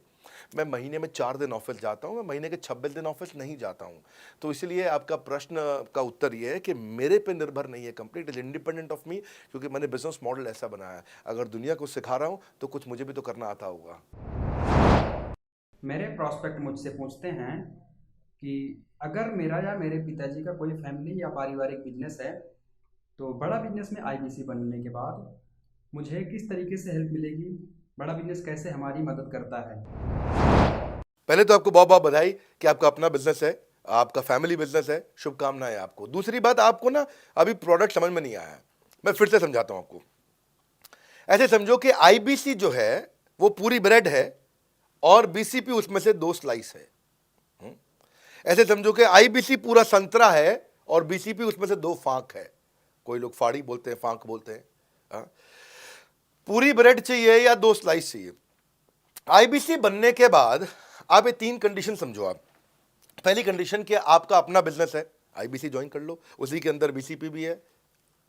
मैं महीने में 4 दिन ऑफिस जाता हूँ, मैं महीने के 26 दिन ऑफिस नहीं जाता हूँ। तो इसलिए आपका प्रश्न का उत्तर ये है कि मेरे पे निर्भर नहीं है company, it is independent of मी, क्योंकि मैंने बिजनेस मॉडल ऐसा बनाया है। अगर दुनिया को सिखा रहा हूँ तो कुछ मुझे भी तो करना आता होगा। मेरे प्रॉस्पेक्ट मुझसे पूछते हैं कि अगर मेरा या मेरे पिताजी का कोई फैमिली या पारिवारिक बिजनेस है तो बड़ा बिजनेस में IBC बनने के बाद मुझे किस तरीके से हेल्प मिलेगी, बड़ा बिजनेस कैसे हमारी मदद करता है। पहले तो आपको बहुत बहुत बधाई कि आपका अपना बिजनेस है, आपका फैमिली बिजनेस है, शुभकामनाएं आपको। दूसरी बात, आपको ना अभी प्रोडक्ट समझ में नहीं आया है, मैं फिर से समझाता हूं आपको। ऐसे समझो कि IBC जो है वो पूरी ब्रेड है और BCP उसमें से 2 स्लाइस है। ऐसे समझो कि IBC पूरा संतरा है और BCP उसमें से 2 फांक है। कोई लोग फाड़ी बोलते हैं, फांक बोलते हैं। पूरी ब्रेड चाहिए या 2 स्लाइस चाहिए। IBC बनने के बाद आप ये 3 कंडीशन समझो। आप पहली कंडीशन कि आपका अपना बिजनेस है, IBC ज्वाइन कर लो, उसी के अंदर BCP भी है,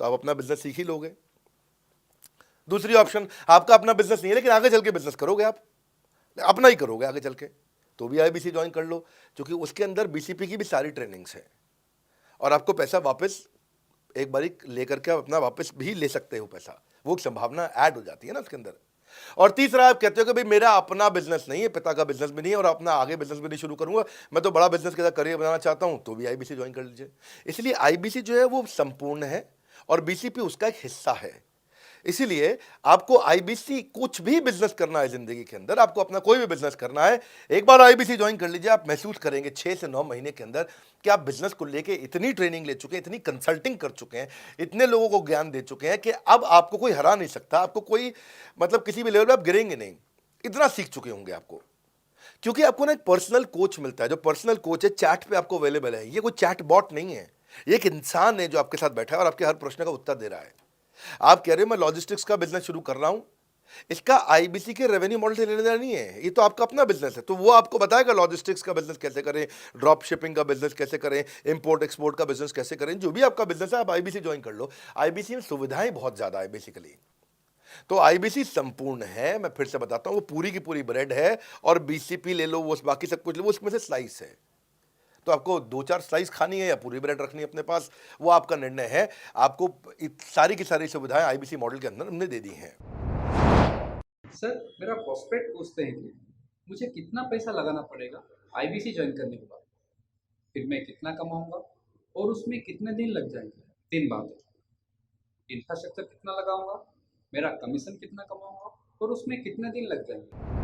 तो आप अपना बिजनेस सीख ही लोगे। दूसरी ऑप्शन, आपका अपना बिजनेस नहीं है लेकिन आगे चल के बिजनेस करोगे, आप अपना ही करोगे आगे चल के, तो भी IBC ज्वाइन कर लो, क्योंकि उसके अंदर BCP की भी सारी ट्रेनिंग्स है और आपको पैसा वापस एक बारी लेकर के आप अपना वापस भी ले सकते हो पैसा, वो संभावना ऐड हो जाती है ना उसके अंदर। और तीसरा, आप कहते हो कि भाई मेरा अपना बिजनेस नहीं है, पिता का बिजनेस भी नहीं है और अपना आगे बिजनेस भी नहीं शुरू करूंगा, मैं तो बड़ा बिजनेस के साथ करियर बनाना चाहता हूं, तो भी IBC ज्वाइन कर लीजिए। इसलिए IBC जो है वो संपूर्ण है और BCP उसका एक हिस्सा है। इसीलिए आपको IBC, कुछ भी बिजनेस करना है जिंदगी के अंदर, आपको अपना कोई भी बिजनेस करना है, एक बार IBC ज्वाइन कर लीजिए, आप महसूस करेंगे 6 से 9 महीने के अंदर कि आप बिजनेस को लेके इतनी ट्रेनिंग ले चुके हैं, इतनी कंसल्टिंग कर चुके हैं, इतने लोगों को ज्ञान दे चुके हैं कि अब आपको कोई हरा नहीं सकता, आपको कोई मतलब किसी भी लेवल पर आप गिरेंगे नहीं, इतना सीख चुके होंगे आपको। क्योंकि आपको ना एक पर्सनल कोच मिलता है, जो पर्सनल कोच है चैट पे आपको अवेलेबल है। ये कोई चैट बॉट नहीं है, ये एक इंसान है जो आपके साथ बैठा है और आपके हर प्रश्न का उत्तर दे रहा है। आप कह रहे हो मैं लॉजिस्टिक्स का बिजनेस शुरू कर रहा हूं, इसका IBC के रेवेन्यू मॉडल से लेने देना नहीं है, ये तो आपका अपना बिजनेस है, तो वो आपको बताएगा लॉजिस्टिक्स का बिजनेस कैसे करें, ड्रॉप शिपिंग का बिजनेस कैसे करें, इंपोर्ट एक्सपोर्ट का बिजनेस कैसे करें, जो भी आपका बिजनेस है आप IBC ज्वाइन कर लो। IBC में सुविधाएं बहुत ज्यादा है बेसिकली, तो IBC संपूर्ण है। मैं फिर से बताता हूं, वो पूरी की पूरी ब्रेड है और BCP ले लो, वो बाकी सब कुछ ले, वो उसमें से स्लाइस है। तो आपको 2-4 स्लाइस खानी है या पूरी ब्रेड रखनी है अपने पास, वो आपका निर्णय है। आपको सारी की सारी सुविधाएं IBC मॉडल के अंदर हमने दे दी हैं। सर, मेरा प्रॉस्पेक्ट पूछते हैं कि मुझे कितना पैसा लगाना पड़ेगा IBC ज्वाइन करने के बाद, फिर मैं कितना कमाऊंगा और उसमें कितने दिन लग जाएंगे। 3 बातें, इंफ्रास्ट्रक्चर कितना लगाऊंगा, मेरा कमीशन कितना कमाऊंगा और उसमें कितने दिन लग जाएंगे।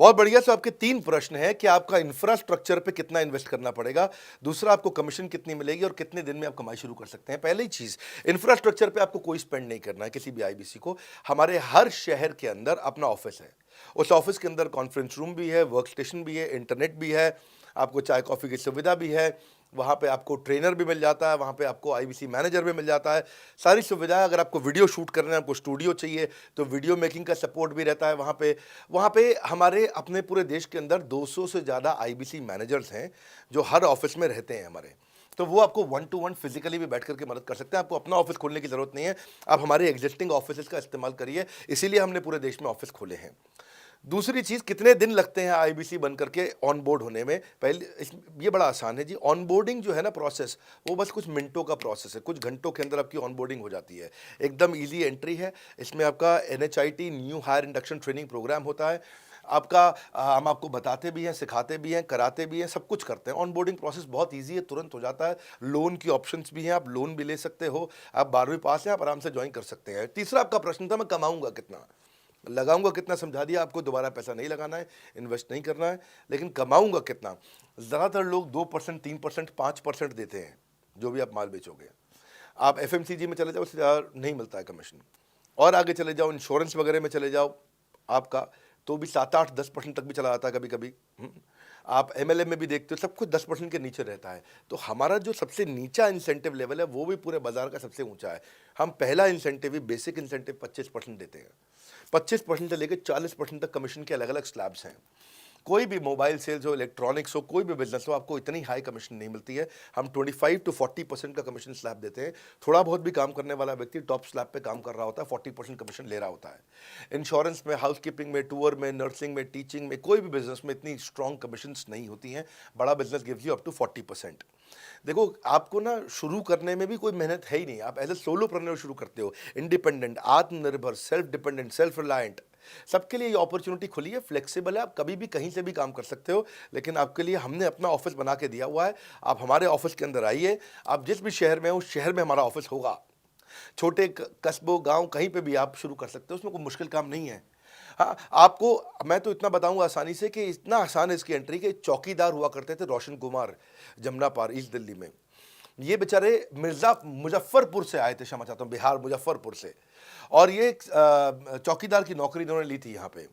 बहुत बढ़िया। सो आपके 3 प्रश्न हैं कि आपका इंफ्रास्ट्रक्चर पे कितना इन्वेस्ट करना पड़ेगा, दूसरा आपको कमीशन कितनी मिलेगी और कितने दिन में आप कमाई शुरू कर सकते हैं। पहली चीज, इंफ्रास्ट्रक्चर पे आपको कोई स्पेंड नहीं करना है किसी भी IBC को। हमारे हर शहर के अंदर अपना ऑफिस है, उस ऑफिस के अंदर कॉन्फ्रेंस रूम भी है, वर्क स्टेशन भी है, इंटरनेट भी है, आपको चाय कॉफ़ी की सुविधा भी है, वहाँ पे आपको ट्रेनर भी मिल जाता है, वहाँ पे आपको IBC मैनेजर भी मिल जाता है, सारी सुविधाएं। अगर आपको वीडियो शूट करना है, आपको स्टूडियो चाहिए तो वीडियो मेकिंग का सपोर्ट भी रहता है वहाँ पे हमारे अपने पूरे देश के अंदर 200 से ज़्यादा IBC मैनेजर्स हैं जो हर ऑफिस में रहते हैं हमारे, तो वो आपको 1-to-1 फिजिकली भी बैठ करके मदद कर सकते हैं। आपको अपना ऑफिस खोलने की ज़रूरत नहीं है, आप हमारे एग्जिस्टिंग ऑफिस का इस्तेमाल करिए, इसीलिए हमने पूरे देश में ऑफिस खोले हैं। दूसरी चीज़, कितने दिन लगते हैं IBC बन करके ऑन बोर्ड होने में। ये बड़ा आसान है जी, ऑन बोर्डिंग जो है ना प्रोसेस, वो बस कुछ मिनटों का प्रोसेस है, कुछ घंटों के अंदर आपकी ऑन बोर्डिंग हो जाती है। एकदम ईजी एंट्री है, इसमें आपका NHIT new hire induction training program होता है, आपका हम आपको बताते भी हैं, सिखाते भी हैं, कराते भी हैं, सब कुछ करते हैं। ऑन बोर्डिंग प्रोसेस बहुत ईजी है, तुरंत हो जाता है। लोन की ऑप्शंस भी हैं, आप लोन भी ले सकते हो, आप 12वीं पास हैं, आप आराम से ज्वाइन कर सकते हैं। तीसरा आपका प्रश्न था मैं कमाऊंगा कितना, लगाऊंगा कितना, समझा दिया आपको। दोबारा पैसा नहीं लगाना है, इन्वेस्ट नहीं करना है, लेकिन कमाऊंगा कितना। ज़्यादातर लोग 2%, 3%, 5% देते हैं जो भी आप माल बेचोगे। आप FMCG में चले जाओ, उससे ज़्यादा नहीं मिलता है कमीशन, और आगे चले जाओ इंश्योरेंस वगैरह में चले जाओ आपका, तो भी 7-8-10% तक भी चला जाता है कभी कभी। आप एमएलए में भी देखते हो, सब कुछ 10% के नीचे रहता है। तो हमारा जो सबसे नीचा इंसेंटिव लेवल है वो भी पूरे बाजार का सबसे ऊंचा है। हम पहला इंसेंटिव ही बेसिक इंसेंटिव 25% देते हैं। 25% से लेकर 40% तक कमीशन के अलग अलग स्लैब्स हैं। कोई भी मोबाइल सेल्स हो, इलेक्ट्रॉनिक्स हो, कोई भी बिजनेस हो, आपको इतनी हाई कमीशन नहीं मिलती है। हम 25 to 40% का कमीशन स्लैब देते हैं। थोड़ा बहुत भी काम करने वाला व्यक्ति टॉप स्लैब पे काम कर रहा होता है, 40% कमीशन ले रहा होता है। इंश्योरेंस में, हाउसकीपिंग में, टूर में, नर्सिंग में, टीचिंग में, कोई भी बिजनेस में इतनी स्ट्रॉन्ग कमीशंस नहीं होती हैं। बड़ा business gives you up to 40%। देखो, आपको ना शुरू करने में भी कोई मेहनत है ही नहीं। आप एज ए सोलोप्रेन्योर शुरू करते हो, इंडिपेंडेंट, आत्मनिर्भर, सेल्फ डिपेंडेंट, सेल्फ रिलायंट, सबके लिए ये अपॉर्चुनिटी खुली है, फ्लेक्सिबल है, आप कभी भी कहीं से भी काम कर सकते हो। लेकिन आपके लिए हमने अपना ऑफिस बना के दिया हुआ है। आप हमारे ऑफिस के अंदर आइए, आप जिस भी शहर में हो उस शहर में हमारा ऑफिस होगा। छोटे कस्बों, गांव, कहीं पे भी आप शुरू कर सकते हो, उसमें कोई मुश्किल काम नहीं है। हाँ, आपको मैं तो इतना बताऊंगा आसानी से कि इतना आसान है इसकी एंट्री कि चौकीदार हुआ करते थे रोशन कुमार, जमुना पार, ईस्ट दिल्ली में। ये बेचारे मुजफ्फरपुर से आए थे, क्षमा चाहता हूँ, बिहार मुजफ्फरपुर से। और ये चौकीदार की नौकरी इन्होंने ली थी यहाँ पे।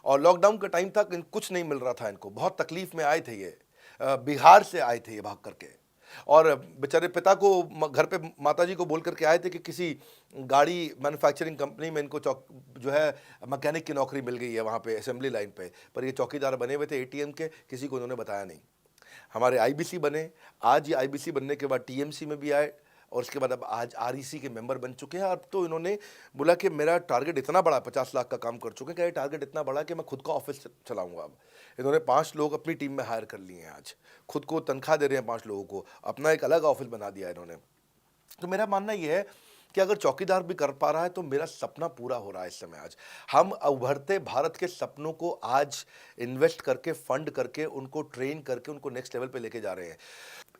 और लॉकडाउन का टाइम था, कुछ नहीं मिल रहा था इनको, बहुत तकलीफ में आए थे ये। बिहार से आए थे ये भाग करके। और बेचारे पिता को घर पे माताजी को बोल करके आए थे कि किसी गाड़ी मैन्युफैक्चरिंग कंपनी में इनको जो है मैकेनिक की नौकरी मिल गई है वहाँ पे असेंबली लाइन पे। पर ये चौकीदार बने हुए थे एटीएम के, किसी को उन्होंने बताया नहीं। हमारे आईबीसी बने, आज ये आईबीसी बनने के बाद टीएमसी में भी आए, और उसके बाद अब आज आरईसी के मेंबर बन चुके हैं। अब तो इन्होंने बोला कि मेरा टारगेट इतना बड़ा, 50 लाख का काम कर चुके हैं, कि टारगेट इतना बड़ा कि मैं खुद का ऑफिस चलाऊंगा। अब इन्होंने 5 लोग अपनी टीम में हायर कर लिए हैं, आज खुद को तनख्वाह दे रहे हैं 5 लोगों को, अपना एक अलग ऑफिस बना दिया इन्होंने। तो मेरा मानना यह है कि अगर चौकीदार भी कर पा रहा है तो मेरा सपना पूरा हो रहा है इस समय। आज हम उभरते भारत के सपनों को आज इन्वेस्ट करके, फंड करके, उनको ट्रेन करके, उनको नेक्स्ट लेवल पे लेके जा रहे हैं।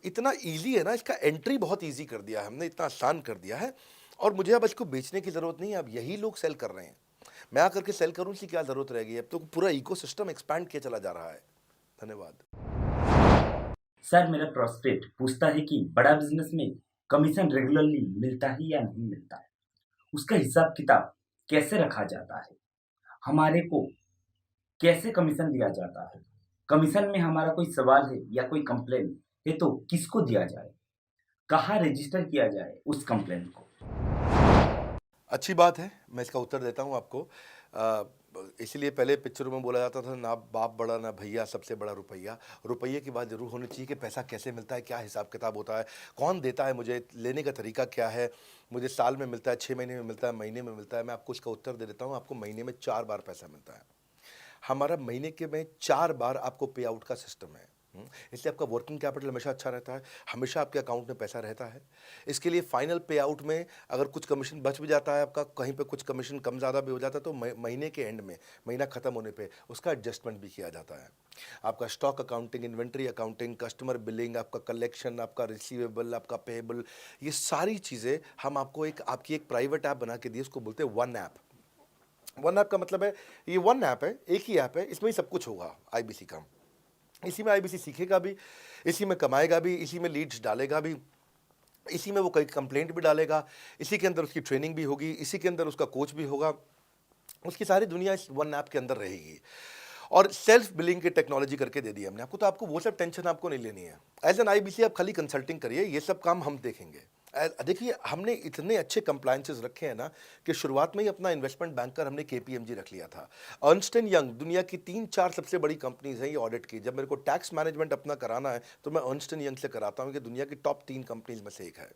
इतना इजी है ना, इसका एंट्री बहुत इजी कर दिया है हमने, इतना आसान कर दिया है। और मुझे अब इसको बेचने की ज़रूरत नहीं है, अब यही लोग सेल कर रहे हैं। मैं आकर के सेल करूँ, इसकी क्या ज़रूरत रहेगी? अब तो पूरा इकोसिस्टम एक्सपैंड किया चला जा रहा है। धन्यवाद। सर, मेरा प्रोस्पेक्ट पूछता है कि बड़ा बिजनेस में कमीशन रेगुलरली मिलता है या नहीं मिलता है, उसका हिसाब किताब कैसे रखा जाता है, हमारे को कैसे कमीशन दिया जाता है, कमीशन में हमारा कोई सवाल है या कोई कंप्लेन है तो किसको दिया जाए, कहाँ रजिस्टर किया जाए उस कंप्लेन को। अच्छी बात है, मैं इसका उत्तर देता हूँ आपको। इसलिए पहले पिक्चरों में बोला जाता था, ना बाप बड़ा ना भैया, सबसे बड़ा रुपया। रुपये की बात जरूर होनी चाहिए कि पैसा कैसे मिलता है, क्या हिसाब किताब होता है, कौन देता है मुझे, लेने का तरीका क्या है, मुझे साल में मिलता है, 6 महीने में मिलता है, महीने में मिलता है। मैं आपको इसका उत्तर दे देता हूँ। आपको महीने में 4 बार पैसा मिलता है। हमारा महीने के में 4 बार आपको पे आउट का सिस्टम है। इसलिए आपका वर्किंग कैपिटल हमेशा अच्छा रहता है, हमेशा आपके अकाउंट में पैसा रहता है। इसके लिए फाइनल पे आउट में अगर कुछ कमीशन बच भी जाता है आपका, कहीं पे कुछ कमीशन कम ज़्यादा भी हो जाता है, तो महीने के एंड में, महीना ख़त्म होने पे उसका एडजस्टमेंट भी किया जाता है। आपका stock accounting, inventory accounting, customer billing, आपका कलेक्शन, आपका रिसीवेबल, आपका पेएबल, ये सारी चीज़ें हम आपको आपकी एक प्राइवेट ऐप बना के दिए, उसको बोलते हैं वन ऐप। वन ऐप का मतलब है, ये वन ऐप है, एक ही ऐप है, इसमें ही सब कुछ होगा आईबीसी का। इसी में आईबीसी सीखेगा भी, इसी में कमाएगा भी, इसी में लीड्स डालेगा भी, इसी में वो कई कंप्लेंट भी डालेगा, इसी के अंदर उसकी ट्रेनिंग भी होगी, इसी के अंदर उसका कोच भी होगा। उसकी सारी दुनिया इस वन ऐप के अंदर रहेगी। और सेल्फ बिलिंग की टेक्नोलॉजी करके दे दी हमने आपको, तो आपको वो सब टेंशन आपको नहीं लेनी है। एज एन आईबीसी आप खाली कंसल्टिंग करिए, ये सब काम हम देखेंगे। देखिए, हमने इतने अच्छे कंप्लायंसेस रखे हैं ना कि शुरुआत में ही अपना इन्वेस्टमेंट बैंकर हमने केपीएमजी रख लिया था। अर्न्स्ट एंड यंग, दुनिया की 3-4 सबसे बड़ी कंपनीज हैं ये ऑडिट की। जब मेरे को टैक्स मैनेजमेंट अपना कराना है तो मैं अर्न्स्ट एंड यंग से कराता हूँ, कि दुनिया की टॉप 3 कंपनीज में से एक है।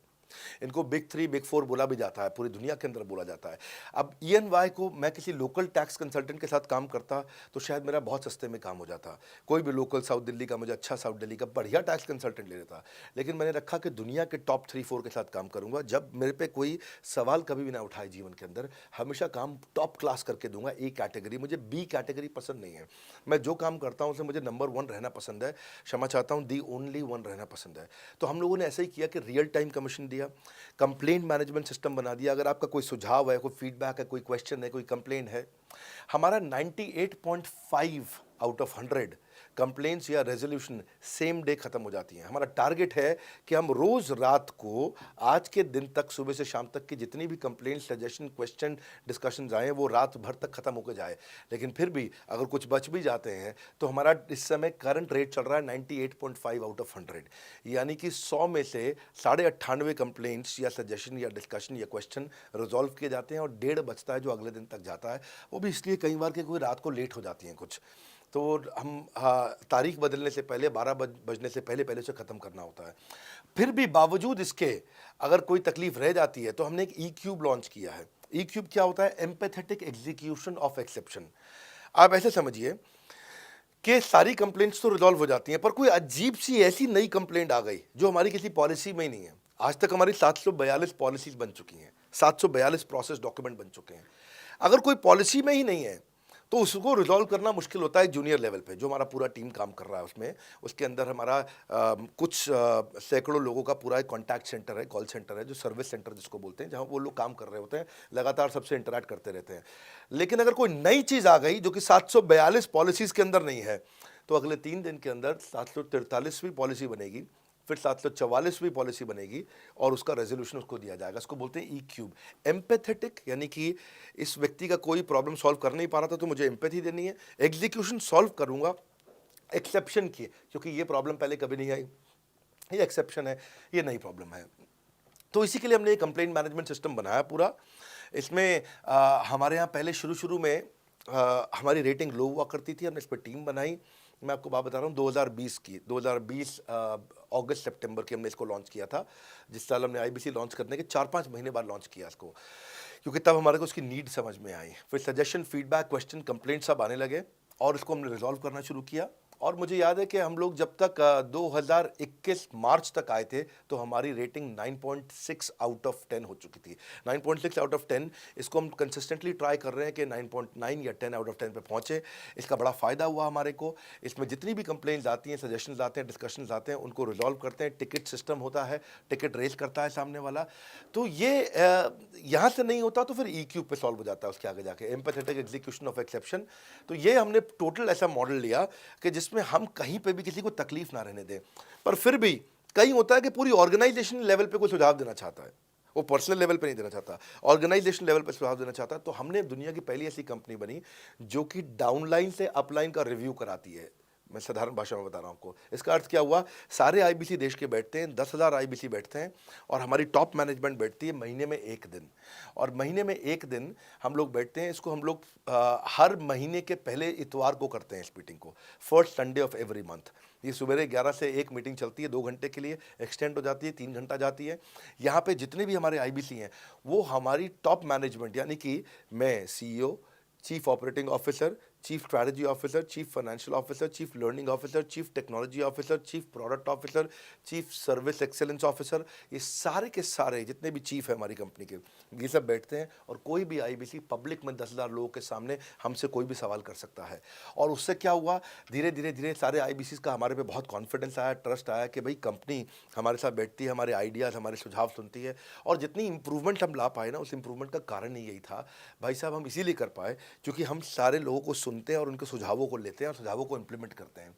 इनको बिग 3, बिग 4 बोला भी जाता है, पूरी दुनिया के अंदर बोला जाता है। अब EY को मैं किसी लोकल टैक्स कंसल्टेंट के साथ काम करता तो शायद मेरा बहुत सस्ते में काम हो जाता। कोई भी लोकल साउथ दिल्ली का, मुझे अच्छा साउथ दिल्ली का बढ़िया टैक्स कंसल्टेंट ले लेता। लेकिन मैंने रखा कि दुनिया के टॉप 3-4 के साथ काम करूंगा। जब मेरे पे कोई सवाल कभी भी ना उठाए जीवन के अंदर, हमेशा काम टॉप क्लास करके दूंगा। ए कैटेगरी, मुझे बी कैटेगरी पसंद नहीं है। मैं जो काम करता हूँ उसे मुझे नंबर 1 रहना पसंद है, क्षमा चाहता हूँ, दी ओनली 1 रहना पसंद है। तो हम लोगों ने ऐसा ही किया कि रियल टाइम कमीशन दिया, कंप्लेंट मैनेजमेंट सिस्टम बना दिया। अगर आपका कोई सुझाव है, कोई फीडबैक है, कोई क्वेश्चन है, कोई कंप्लेंट है, हमारा 98.5 आउट ऑफ 100 कंप्लेंट्स या रेजोल्यूशन सेम डे खत्म हो जाती हैं। हमारा टारगेट है कि हम रोज़ रात को आज के दिन तक सुबह से शाम तक की जितनी भी कंप्लेंट, सजेशन, क्वेश्चन, डिस्कशंस आए वो रात भर तक खत्म होकर जाए। लेकिन फिर भी अगर कुछ बच भी जाते हैं तो हमारा इस समय करंट रेट चल रहा है 98.5 आउट ऑफ 100, यानी कि 100 में से 98.5 कंप्लेंट्स या सजेशन या डिस्कशन या क्वेश्चन रिजॉल्व किए जाते हैं और 1.5 बचता है जो अगले दिन तक जाता है। वो भी इसलिए कई बार कि कोई रात को लेट हो जाती हैं कुछ, तो हम तारीख बदलने से पहले 12 बजने से पहले पहले से ख़त्म करना होता है। फिर भी बावजूद इसके अगर कोई तकलीफ रह जाती है तो हमने एक ई क्यूब लॉन्च किया है। ई क्यूब क्या होता है? Empathetic execution of exception. आप ऐसे समझिए कि सारी कंप्लेंट्स तो रिजॉल्व हो जाती हैं, पर कोई अजीब सी ऐसी नई कंप्लेंट आ गई जो हमारी किसी पॉलिसी में ही नहीं है। आज तक हमारी 742 पॉलिसीज बन चुकी हैं, 742 प्रोसेस डॉक्यूमेंट बन चुके हैं। अगर कोई पॉलिसी में ही नहीं है तो उसको रिजॉल्व करना मुश्किल होता है जूनियर लेवल पे, जो हमारा पूरा टीम काम कर रहा है उसमें। उसके अंदर हमारा कुछ सैकड़ों लोगों का पूरा एक कॉन्टैक्ट सेंटर है, कॉल सेंटर है, जो सर्विस सेंटर जिसको बोलते हैं, जहाँ वो लोग काम कर रहे होते हैं, लगातार सबसे इंटरैक्ट करते रहते हैं। लेकिन अगर कोई नई चीज़ आ गई जो कि 742 पॉलिसीज़ के अंदर नहीं है, तो अगले 3 दिन के अंदर 743वीं पॉलिसी बनेगी, फिर 744वीं पॉलिसी बनेगी और उसका रेजोल्यूशन उसको दिया जाएगा। इसको बोलते हैं ई क्यूब। एम्पैथेटिक यानी कि इस व्यक्ति का कोई प्रॉब्लम सॉल्व कर नहीं पा रहा था तो मुझे एम्पैथी देनी है। एग्जीक्यूशन सॉल्व करूंगा एक्सेप्शन की, क्योंकि ये प्रॉब्लम पहले कभी नहीं आई, ये एक्सेप्शन है, ये नई प्रॉब्लम है। तो इसी के लिए हमने एक कंप्लेंट मैनेजमेंट सिस्टम बनाया पूरा। इसमें हमारे यहाँ पहले शुरू में हमारी रेटिंग लो हुआ करती थी, हमने इस पर टीम बनाई। मैं आपको बात बता रहा हूँ 2020 अगस्त सितंबर की हमने इसको लॉन्च किया था। जिस साल हमने आईबीसी लॉन्च करने के 4-5 महीने बाद लॉन्च किया इसको, क्योंकि तब हमारे को उसकी नीड समझ में आई। फिर सजेशन, फीडबैक, क्वेश्चन, कंप्लेंट सब आने लगे और इसको हमने रिजॉल्व करना शुरू किया। और मुझे याद है कि हम लोग जब तक 2021 मार्च तक आए थे तो हमारी रेटिंग 9.6 आउट ऑफ 10 हो चुकी थी। 9.6 आउट ऑफ 10, इसको हम कंसिस्टेंटली ट्राई कर रहे हैं कि 9.9 या 10 आउट ऑफ 10 पे पहुँचे। इसका बड़ा फ़ायदा हुआ हमारे को। इसमें जितनी भी कंप्लेंट्स आती हैं, सजेशंस आते हैं, डिस्कशंस आते हैं, उनको रिजॉल्व करते हैं। टिकट सिस्टम होता है, टिकट रेज करता है सामने वाला। तो ये यहाँ से नहीं होता तो फिर ई क्यूब पे सॉल्व हो जाता है उसके आगे जाके, एम्पैथेटिक एग्जीक्यूशन ऑफ एक्सेप्शन। तो ये हमने टोटल ऐसा मॉडल लिया कि जिसमें हम कहीं पे भी किसी को तकलीफ ना रहने दें। पर फिर भी कहीं होता है कि पूरी ऑर्गेनाइजेशन लेवल पे कोई सुझाव देना चाहता है, वो पर्सनल लेवल पे नहीं देना चाहता, ऑर्गेनाइजेशन लेवल पे सुझाव देना चाहता है। तो हमने दुनिया की पहली ऐसी कंपनी बनी जो कि डाउनलाइन से अपलाइन का रिव्यू कराती है। मैं साधारण भाषा में बता रहा हूँ आपको। इसका अर्थ क्या हुआ? सारे आईबीसी देश के बैठते हैं, 10,000 आईबीसी बैठते हैं और हमारी टॉप मैनेजमेंट बैठती है महीने में 1 दिन। और महीने में 1 दिन हम लोग बैठते हैं। इसको हम लोग हर महीने के पहले इतवार को करते हैं इस मीटिंग को, first Sunday off every month. ये सुबह 11 से 1 मीटिंग चलती है, 2 घंटे के लिए एक्सटेंड हो जाती है, 3 घंटा जाती है। यहाँ पे जितने भी हमारे आईबीसी हैं वो हमारी टॉप मैनेजमेंट, यानी कि मैं CEO, chief operating officer, chief strategy officer, chief financial officer, chief learning officer, chief technology officer, chief product officer, chief service excellence officer, ये सारे के सारे जितने भी चीफ है हमारी कंपनी के, ये सब बैठते हैं। और कोई भी आईबीसी पब्लिक में 10,000 लोगों के सामने हमसे कोई भी सवाल कर सकता है। और उससे क्या हुआ, धीरे धीरे सारे आईबीसी का हमारे पे बहुत कॉन्फिडेंस आया, ट्रस्ट आया कि भाई कंपनी हमारे साथ बैठती है, हमारे आइडियाज़, हमारे सुझाव सुनती है। और जितनी इंप्रूवमेंट हम ला पाए ना, उस इंप्रूवमेंट का कारण ही यही था भाई साहब, हम इसीलिए कर पाए क्योंकि हम सारे लोगों को सुनते हैं और उनके सुझावों को लेते हैं और सुझावों को इम्प्लीमेंट करते हैं।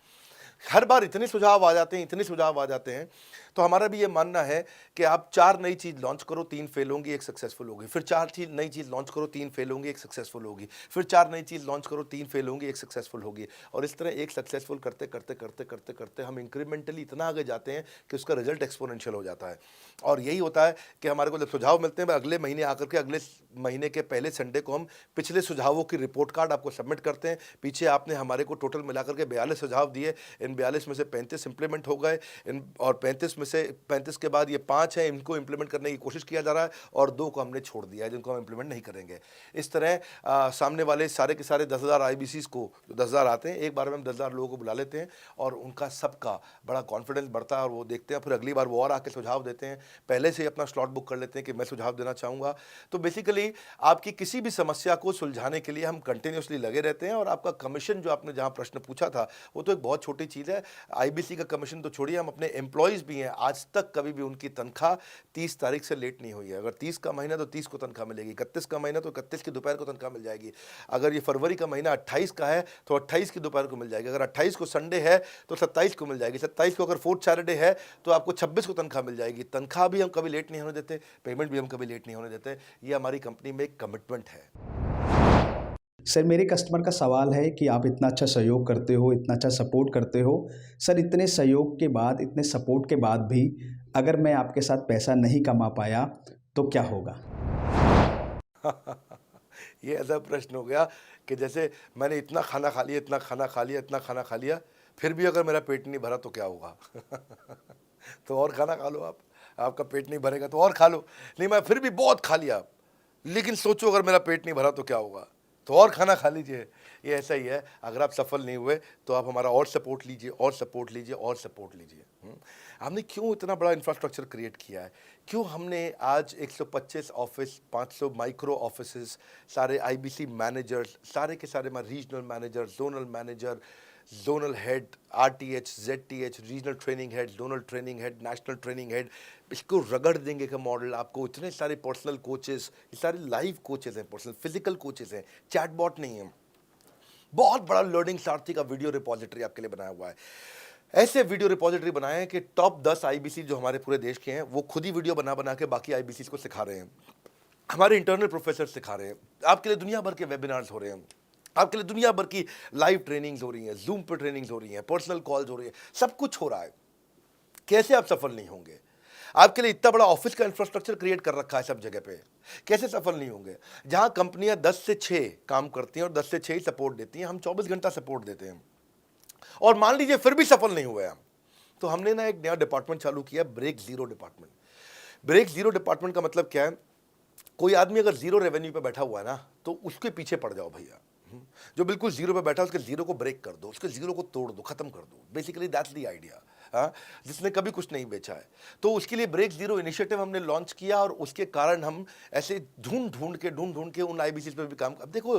हर बार इतने सुझाव आ जाते हैं, इतने सुझाव आ जाते हैं, तो हमारा भी ये मानना है कि आप 4 नई चीज़ लॉन्च करो, 3 फेल होंगी, 1 सक्सेसफुल होगी। फिर 4 नई चीज़ लॉन्च करो, 3 फेल होंगी, 1 सक्सेसफुल होगी। फिर 4 नई चीज़ लॉन्च करो, 3 फेल होंगी, 1 सक्सेसफुल होगी। और इस तरह 1 सक्सेसफुल करते करते करते करते करते हम इंक्रीमेंटली इतना आगे जाते हैं कि उसका रिजल्ट एक्सपोनेंशियल हो जाता है। और यही होता है कि हमारे को जब सुझाव मिलते हैं, अगले महीने आकर के अगले महीने के पहले संडे को हम पिछले सुझावों की रिपोर्ट कार्ड आपको सबमिट करते हैं। पीछे आपने हमारे को टोटल मिलाकर के 42 सुझाव दिए, इन 42 में से 35 इंप्लीमेंट हो गए, और 35 में से 35 के बाद ये 5 हैं, इनको इंप्लीमेंट करने की कोशिश किया जा रहा है, और 2 को हमने छोड़ दिया है जिनको हम इंप्लीमेंट नहीं करेंगे। इस तरह सामने वाले सारे के सारे 10,000 आईबीसीज को, 10,000 आते हैं, एक बार में हम 10,000 लोगों को बुला लेते हैं और उनका सबका बड़ा कॉन्फिडेंस बढ़ता है और वो देखते हैं, फिर अगली बार वो और आके सुझाव देते हैं। पहले से ही अपना स्लॉट बुक कर लेते हैं कि मैं सुझाव देना चाहूँगा। तो बेसिकली बेसिकली आपकी किसी भी समस्या को सुलझाने के लिए हम कंटिन्यूसली लगे रहते हैं और आपका कमीशन जो आपने जहां प्रश्न पूछा था वो तो एक बहुत छोटी चीज़ है। आईबीसी का कमीशन तो छोड़िए, हम अपने एम्प्लॉयज़ भी हैं, आज तक कभी भी उनकी तनख्वाह 30 तारीख से लेट नहीं हुई है। अगर 30 का महीना तो 30 को तनख्वाह मिलेगी, 31 का महीना तो 31 की दोपहर को तनख्वाह मिल जाएगी। अगर ये फरवरी का महीना 28 का है तो 28 की दोपहर को मिल जाएगी। अगर 28 को संडे है तो 27 को मिल जाएगी। 27 को अगर फोर्थ सैटरडे है तो आपको 26 को तनख्वाह मिल जाएगी। तनख्वाह भी हम कभी लेट नहीं होने देते, पेमेंट भी हम कभी लेट नहीं होने देते। ये हमारी कंपनी में एक कमिटमेंट है। सर मेरे कस्टमर का सवाल है कि आप इतना अच्छा सहयोग करते हो, इतना अच्छा सपोर्ट करते हो, सर इतने सहयोग के बाद, इतने सपोर्ट के बाद भी अगर मैं आपके साथ पैसा नहीं कमा पाया तो क्या होगा? ये ऐसा प्रश्न हो गया कि जैसे मैंने इतना खाना खा लिया, इतना खाना खा लिया, इतना खाना खा लिया, फिर भी अगर मेरा पेट नहीं भरा तो क्या होगा? तो और खाना खा लो आप, आपका पेट नहीं भरेगा तो और खा लो। नहीं, मैं फिर भी बहुत खा लिया, लेकिन सोचो अगर मेरा पेट नहीं भरा तो क्या होगा? तो और खाना खा लीजिए। ये ऐसा ही है, अगर आप सफल नहीं हुए तो आप हमारा और सपोर्ट लीजिए, और सपोर्ट लीजिए, और सपोर्ट लीजिए। हमने क्यों इतना बड़ा इंफ्रास्ट्रक्चर क्रिएट किया है? क्यों हमने आज 125 ऑफिस, 500 माइक्रो ऑफिसेस, सारे आईबीसी मैनेजर्स, सारे के सारे हमारे regional manager, zonal head, RTH, ZTH, regional training head, zonal training head, national training head, इसको रगड़ देंगे का मॉडल आपको। इतने सारे पर्सनल कोचेस, ये सारे लाइव कोचेस हैं, पर्सनल फिजिकल कोचेस हैं, चैटबॉट नहीं है। बहुत बड़ा लर्निंग सारथी का वीडियो रिपोजिटरी आपके लिए बनाया हुआ है। ऐसे वीडियो रिपोजिटरी बनाए हैं कि टॉप 10 आईबीसी जो हमारे पूरे देश के हैं वो खुद ही वीडियो बना बना के बाकी आईबीसी को सिखा रहे हैं। हमारे इंटरनल प्रोफेसर सिखा रहे हैं। आपके लिए दुनिया भर के वेबिनार्स हो रहे हैं, आपके लिए दुनिया भर की लाइव ट्रेनिंग्स हो रही हैं, जूम पर ट्रेनिंग्स हो रही हैं, पर्सनल कॉल्स हो रही है, सब कुछ हो रहा है। कैसे आप सफल नहीं होंगे? आपके लिए इतना बड़ा ऑफिस का इंफ्रास्ट्रक्चर क्रिएट कर रखा है सब जगह पे, कैसे सफल नहीं होंगे? जहां कंपनियां 10 से 6 काम करती हैं और 10 से 6 ही सपोर्ट देती हैं, हम 24 घंटा सपोर्ट देते हैं। और मान लीजिए फिर भी सफल नहीं हुए हम, तो हमने ना एक नया डिपार्टमेंट चालू किया, break zero department. Break zero department का मतलब क्या है? कोई आदमी अगर जीरो रेवेन्यू पे बैठा हुआ है ना, तो उसके पीछे पड़ जाओ भैया। जो बिल्कुल जीरो पे बैठा है उसके जीरो को ब्रेक कर दो, उसके जीरो को तोड़ दो, खत्म कर दो। Basically that's the idea. जिसने कभी कुछ नहीं बेचा है, तो उसके लिए ब्रेक जीरो इनिशिएटिव हमने लॉन्च किया और उसके कारण हम ऐसे ढूंढ ढूंढ के उन आईबीसी पे भी काम। अब देखो,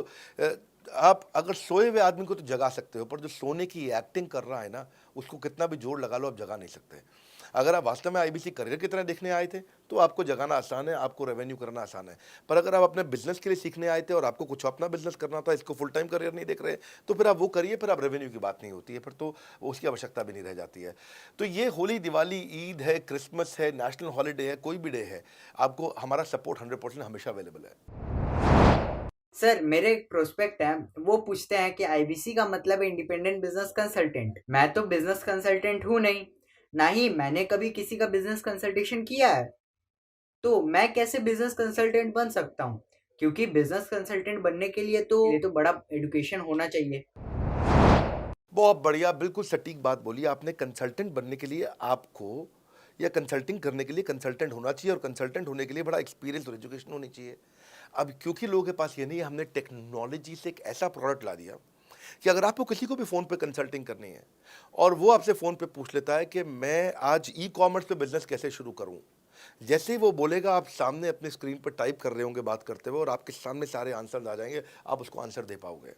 आप अगर सोए हुए आदमी को तो जगा सकते हो, पर जो सोने की एक्टिंग कर रहा है ना, उसको कितना भी जोर लगा लो आप जगा नहीं सकते। अगर आप वास्तव में आईबीसी करियर की तरह देखने आए थे तो आपको जगाना आसान है, आपको रेवेन्यू करना आसान है। पर अगर आप अपने बिजनेस के लिए सीखने आए थे और आपको कुछ अपना बिजनेस करना था, इसको फुल टाइम करियर नहीं देख रहे, तो फिर आप वो करिए, फिर आप रेवेन्यू की बात नहीं होती है, फिर तो उसकी आवश्यकता भी नहीं रह जाती है। तो ये होली, दिवाली, ईद है, क्रिसमस है, नेशनल हॉलीडे है, कोई भी डे है, आपको हमारा सपोर्ट 100% हमेशा अवेलेबल है। सर मेरे एक प्रोस्पेक्ट है, वो पूछते हैं कि आईबीसी का मतलब है इंडिपेंडेंट बिजनेस कंसल्टेंट। मैं तो बिजनेस कंसल्टेंट हूँ नहीं, ना ही मैंने कभी किसी का बिजनेस कंसल्टेशन किया है, तो मैं कैसे बिजनेस कंसल्टेंट बन सकता हूँ? क्योंकि बिजनेस कंसल्टेंट बनने के लिए तो बड़ा एजुकेशन होना चाहिए। बहुत बढ़िया, बिल्कुल सटीक बात बोली आपने। कंसल्टेंट बनने के लिए आपको या कंसल्टिंग करने के लिए कंसल्टेंट होना चाहिए, और कंसल्टेंट होने के लिए बड़ा एक्सपीरियंस और एजुकेशन होनी चाहिए। अब क्योंकि लोगों के पास ये नहीं है, हमने टेक्नोलॉजी से एक ऐसा प्रोडक्ट ला दिया कि अगर आपको किसी को भी फ़ोन पे कंसल्टिंग करनी है और वो आपसे फ़ोन पे पूछ लेता है कि मैं आज ई कॉमर्स पे बिजनेस कैसे शुरू करूं, जैसे ही वो बोलेगा, आप सामने अपने स्क्रीन पर टाइप कर रहे होंगे बात करते हुए, और आपके सामने सारे आंसर आ जाएंगे, आप उसको आंसर दे पाओगे।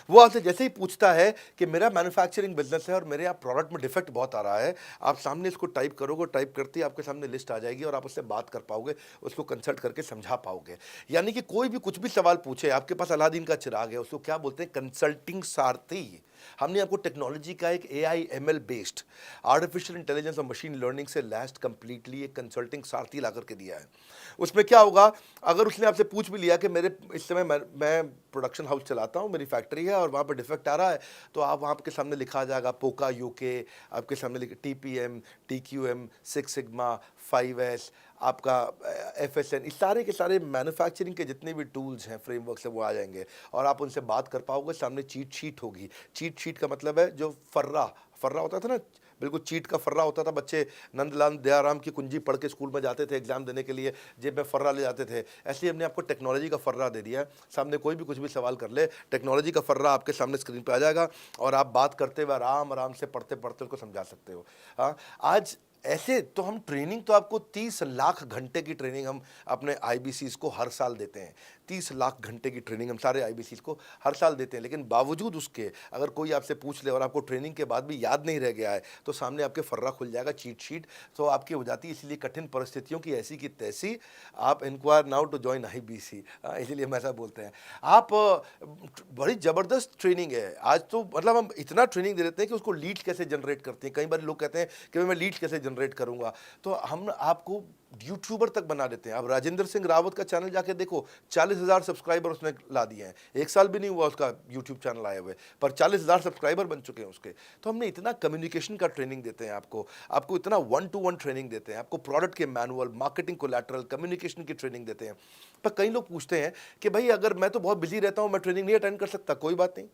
वो आपसे जैसे ही पूछता है कि मेरा मैन्युफैक्चरिंग बिजनेस है और मेरे यहाँ प्रोडक्ट में डिफेक्ट बहुत आ रहा है, आप सामने इसको टाइप करोगे, टाइप करते ही आपके सामने लिस्ट आ जाएगी और आप उससे बात कर पाओगे, उसको कंसल्ट करके समझा पाओगे। यानी कि कोई भी कुछ भी सवाल पूछे, आपके पास अलादीन का चिराग है, उसको क्या बोलते हैं? कंसल्टिंग सारथी। हमने आपको टेक्नोलॉजी का एक AI ML based artificial intelligence और मशीन लर्निंग से लैस्ड कंप्लीटली एक कंसल्टिंग सारथी ला करके दिया है। उसमें क्या होगा, अगर उसने आपसे पूछ भी लिया कि मेरे इस समय मैं प्रोडक्शन हाउस चलाता हूँ, मेरी फैक्ट्री है और वहाँ पर डिफेक्ट आ रहा है, तो आप वहाँ आपके सामने लिखा आ जाएगा पोका UK, आपके सामने TPM, TQM, 6 सिग्मा, 5S, आपका FSN, इस सारे के सारे मैन्युफैक्चरिंग के जितने भी टूल्स हैं, फ्रेमवर्क से, वो आ जाएंगे और आप उनसे बात कर पाओगे। सामने चीट शीट होगी। चीट शीट का मतलब है जो फर्रा होता था ना, बिल्कुल चीट का फर्रा होता था। बच्चे नंदलाल दयाराम की कुंजी पढ़ के स्कूल में जाते थे एग्जाम देने के लिए, जेब में फर्रा ले जाते थे। ऐसे ही हमने आपको टेक्नोलॉजी का फर्रा दे दिया है। सामने कोई भी कुछ भी सवाल कर ले, टेक्नोलॉजी का फर्रा आपके सामने स्क्रीन पे आ जाएगा और आप बात करते हुए आराम आराम से पढ़ते पढ़ते उसको समझा सकते हो। हाँ, आज ऐसे तो हम ट्रेनिंग तो आपको 30 लाख घंटे की ट्रेनिंग हम अपने आईबीसीज को हर साल देते हैं। 30 लाख घंटे की ट्रेनिंग हम सारे आईबीसीज को हर साल देते हैं, लेकिन बावजूद उसके अगर कोई आपसे पूछ ले और आपको ट्रेनिंग के बाद भी याद नहीं रह गया है तो सामने आपके फर्रा खुल जाएगा, चीट शीट तो आपकी हो जाती है। इसलिए कठिन परिस्थितियों की ऐसी की तैसी, आप inquire now to join IBC, इसलिए हम ऐसा बोलते हैं। आप बड़ी ज़बरदस्त ट्रेनिंग है आज तो, मतलब हम इतना ट्रेनिंग दे देते हैं कि उसको लीड कैसे जनरेट करते हैं। कई बार लोग कहते हैं कि मैं लीड कैसे जनरेट करूंगा, तो हम आपको यूट्यूबर तक बना देते हैं। आप राजेंद्र सिंह रावत का चैनल जाके देखो, 40,000 सब्सक्राइबर उसने ला दिए हैं। 1 साल भी नहीं हुआ उसका यूट्यूब चैनल आए हुए, पर 40,000 सब्सक्राइबर बन चुके हैं उसके। तो हमने इतना कम्युनिकेशन का ट्रेनिंग देते हैं आपको इतना 1-to-1 ट्रेनिंग देते हैं, आपको प्रोडक्ट के मैनुअल, मार्केटिंग कोलैटरल, कम्युनिकेशन की ट्रेनिंग देते हैं। पर कई लोग पूछते हैं कि भाई अगर मैं तो बहुत बिजी रहता हूं, मैं ट्रेनिंग नहीं अटेंड कर सकता। कोई बात नहीं,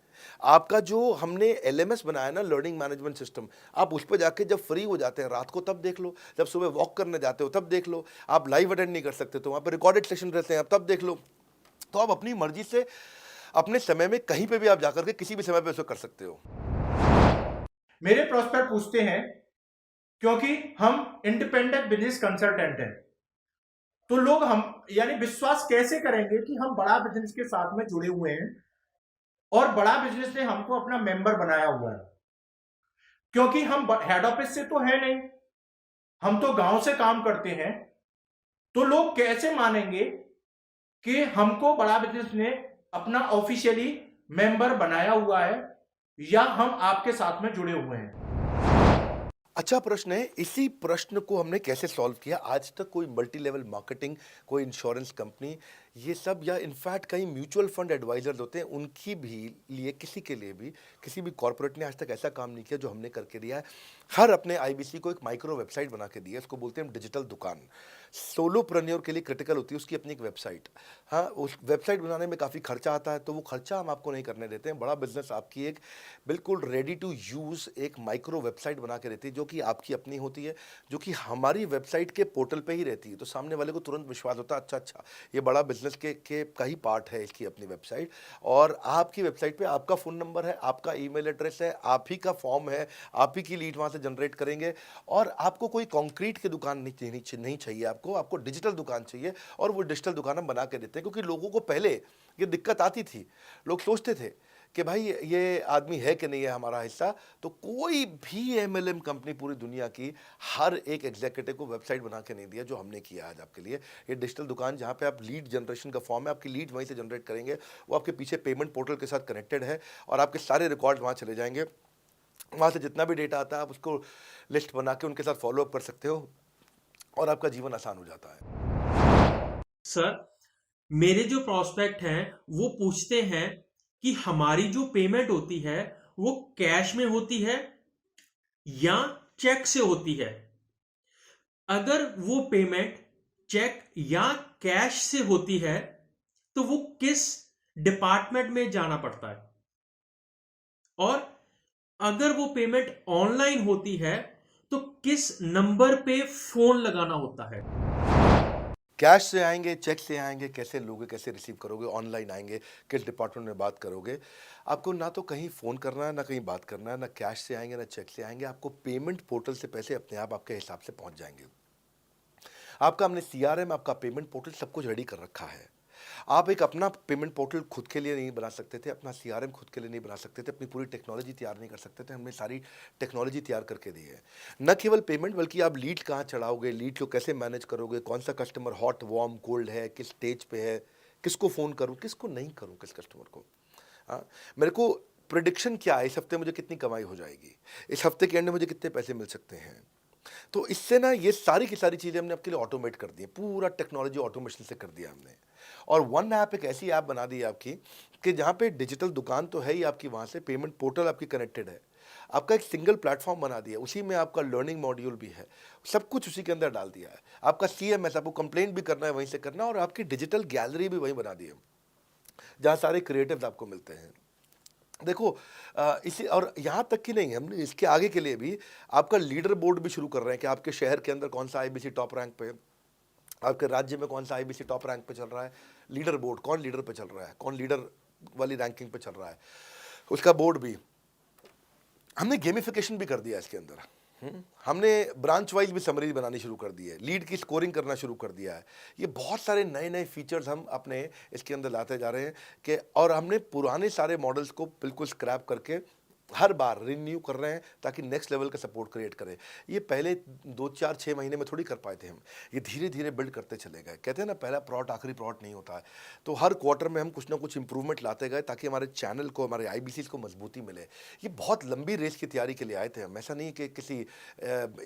आपका जो हमने LMS बनाया ना, लर्निंग मैनेजमेंट सिस्टम, आप उस पर जाके जब फ्री हो जाते हैं रात को तब देख लो, जब सुबह वॉक करने जाते हो तब देख लो। आप लाइव अटेंड नहीं कर सकते तो वहाँ पर रिकॉर्डेड सेशन रहते हैं, आप तब देख लो। तो आप अपनी मर्जी से अपने समय में कहीं पे भी आप जाकर के किसी भी समय पे उसको कर सकते हो। मेरे प्रोस्पेक्ट पूछते हैं क्योंकि हम इंडिपेंडेंट बिजनेस कंसल्टेंट हैं, तो लोग हम यानी विश्वास कैसे करेंगे कि हम बड़ा बिजनेस के साथ में जुड़े हुए हैं और बड़ा बिजनेस ने हमको अपना मेंबर बनाया हुआ है। क्योंकि हम हेड ऑफिस से तो है नहीं, हम तो गांव से काम करते हैं, तो लोग कैसे मानेंगे कि हमको बड़ा बिजनेस ने अपना ऑफिशियली मेंबर बनाया हुआ है या हम आपके साथ में जुड़े हुए हैं। अच्छा प्रश्न है। इसी प्रश्न को हमने कैसे सॉल्व किया, आज तक कोई मल्टी लेवल मार्केटिंग, कोई इंश्योरेंस कंपनी, ये सब, या इनफैक्ट कई म्यूचुअल फंड एडवाइजर्स होते हैं, उनकी भी लिए किसी के लिए भी किसी भी कॉर्पोरेट ने आज तक ऐसा काम नहीं किया जो हमने करके दिया है। हर अपने आईबीसी को एक माइक्रो वेबसाइट बना के दी है, इसको बोलते हैं डिजिटल दुकान। सोलोप्रेन्योर के लिए क्रिटिकल होती है उसकी अपनी एक वेबसाइट। हाँ, उस वेबसाइट बनाने में काफ़ी खर्चा आता है, तो वो खर्चा हम आपको नहीं करने देते हैं। बड़ा बिजनेस आपकी एक बिल्कुल रेडी टू यूज़ एक माइक्रो वेबसाइट बना के देती है, जो कि आपकी अपनी होती है, जो कि हमारी वेबसाइट के पोर्टल पे ही रहती है। तो सामने वाले को तुरंत विश्वास होता है, अच्छा ये बड़ा बिजनेस के का ही पार्ट है इसकी अपनी वेबसाइट। और आपकी वेबसाइट पे आपका फ़ोन नंबर है, आपका ईमेल एड्रेस है, आप ही का फॉर्म है, आप ही की लीड वहाँ से जनरेट करेंगे। और आपको कोई कॉन्क्रीट की दुकान नहीं चाहिए, आपको डिजिटल दुकान चाहिए। और वो डिजिटल दुकान हम बना के देते हैं, क्योंकि लोगों को पहले ये दिक्कत आती थी। लोग सोचते थे कि भाई ये आदमी है कि नहीं है हमारा हिस्सा। तो कोई भी MLM कंपनी पूरी दुनिया की हर एक एग्जीक्यूटिव को वेबसाइट बना के नहीं दिया जो हमने किया आज आपके लिए। ये डिजिटल दुकान जहाँ पे आप लीड जनरेशन का फॉर्म है, आपकी लीड वहीं से जनरेट करेंगे, वो आपके पीछे पेमेंट पोर्टल के साथ कनेक्टेड है और आपके सारे रिकॉर्ड वहाँ चले जाएंगे। वहाँ से जितना भी डेटा आता है आप उसको लिस्ट बना के उनके साथ फॉलोअप कर सकते हो और आपका जीवन आसान हो जाता है। सर, मेरे जो प्रोस्पेक्ट हैं वो पूछते हैं कि हमारी जो पेमेंट होती है वो कैश में होती है या चेक से होती है। अगर वो पेमेंट चेक या कैश से होती है तो वो किस डिपार्टमेंट में जाना पड़ता है, और अगर वो पेमेंट ऑनलाइन होती है तो किस नंबर पे फोन लगाना होता है। कैश से आएंगे, चेक से आएंगे, कैसे लोगे, कैसे रिसीव करोगे, ऑनलाइन आएंगे, किस डिपार्टमेंट में बात करोगे। आपको ना तो कहीं फ़ोन करना है, ना कहीं बात करना है, ना कैश से आएंगे ना चेक से आएंगे। आपको पेमेंट पोर्टल से पैसे अपने आप आपके हिसाब से पहुंच जाएंगे। आपका हमने CRM, आपका पेमेंट पोर्टल सब कुछ रेडी कर रखा है। आप एक अपना पेमेंट पोर्टल खुद के लिए नहीं बना सकते थे, अपना CRM खुद के लिए नहीं बना सकते थे, अपनी पूरी टेक्नोलॉजी तैयार नहीं कर सकते थे। हमने सारी टेक्नोलॉजी तैयार करके दी है। न केवल पेमेंट, बल्कि आप लीड कहाँ चढ़ाओगे, लीड को कैसे मैनेज करोगे, कौन सा कस्टमर हॉट, वार्म, कोल्ड है, किस स्टेज पे है, किसको फ़ोन करूँ, किसको नहीं करूँ, किस कस्टमर को। हाँ, मेरे को प्रिडिक्शन क्या है, इस हफ्ते मुझे कितनी कमाई हो जाएगी, इस हफ्ते के एंड में मुझे कितने पैसे मिल सकते हैं। तो इससे ना ये सारी की सारी चीज़ें हमने आपके लिए ऑटोमेट कर दी है, पूरा टेक्नोलॉजी ऑटोमेशन से कर दिया हमने। और वन ऐप एक ऐसी ऐप बना दी है आपकी कि जहाँ पे डिजिटल दुकान तो है ही आपकी, वहाँ से पेमेंट पोर्टल आपकी कनेक्टेड है, आपका एक सिंगल प्लेटफॉर्म बना दिया, उसी में आपका लर्निंग मॉड्यूल भी है, सब कुछ उसी के अंदर डाल दिया है। आपका CMS, आपको कंप्लेंट भी करना है वहीं से करना, और आपकी डिजिटल गैलरी भी वहीं बना दी है जहाँ सारे क्रिएटिव्स आपको मिलते हैं। देखो इसी, और यहाँ तक कि नहीं, हमने इसके आगे के लिए भी आपका लीडर बोर्ड भी शुरू कर रहे हैं कि आपके शहर के अंदर कौन सा IBC टॉप रैंक पे, आपके राज्य में कौन सा IBC टॉप रैंक पे चल रहा है, लीडर बोर्ड कौन लीडर पे चल रहा है, कौन लीडर वाली रैंकिंग पे चल रहा है, उसका बोर्ड भी हमने गेमिफिकेशन भी कर दिया इसके अंदर। हमने ब्रांच वाइज भी समरी बनानी शुरू कर दी है, लीड की स्कोरिंग करना शुरू कर दिया है। ये बहुत सारे नए नए फीचर्स हम अपने इसके अंदर लाते जा रहे हैं कि और हमने पुराने सारे मॉडल्स को बिल्कुल स्क्रैप करके हर बार रिन्यू कर रहे हैं ताकि नेक्स्ट लेवल का सपोर्ट क्रिएट करें। ये पहले 2 4 6 महीने में थोड़ी कर पाए थे हम, ये धीरे धीरे बिल्ड करते चले गए। कहते हैं ना, पहला प्लॉट आखिरी प्लॉट नहीं होता है। तो हर क्वार्टर में हम कुछ ना कुछ इंप्रूवमेंट लाते गए ताकि हमारे चैनल को, हमारे आईबीसी को मजबूती मिले। ये बहुत लंबी रेस की तैयारी के लिए आए थे हम, ऐसा नहीं कि किसी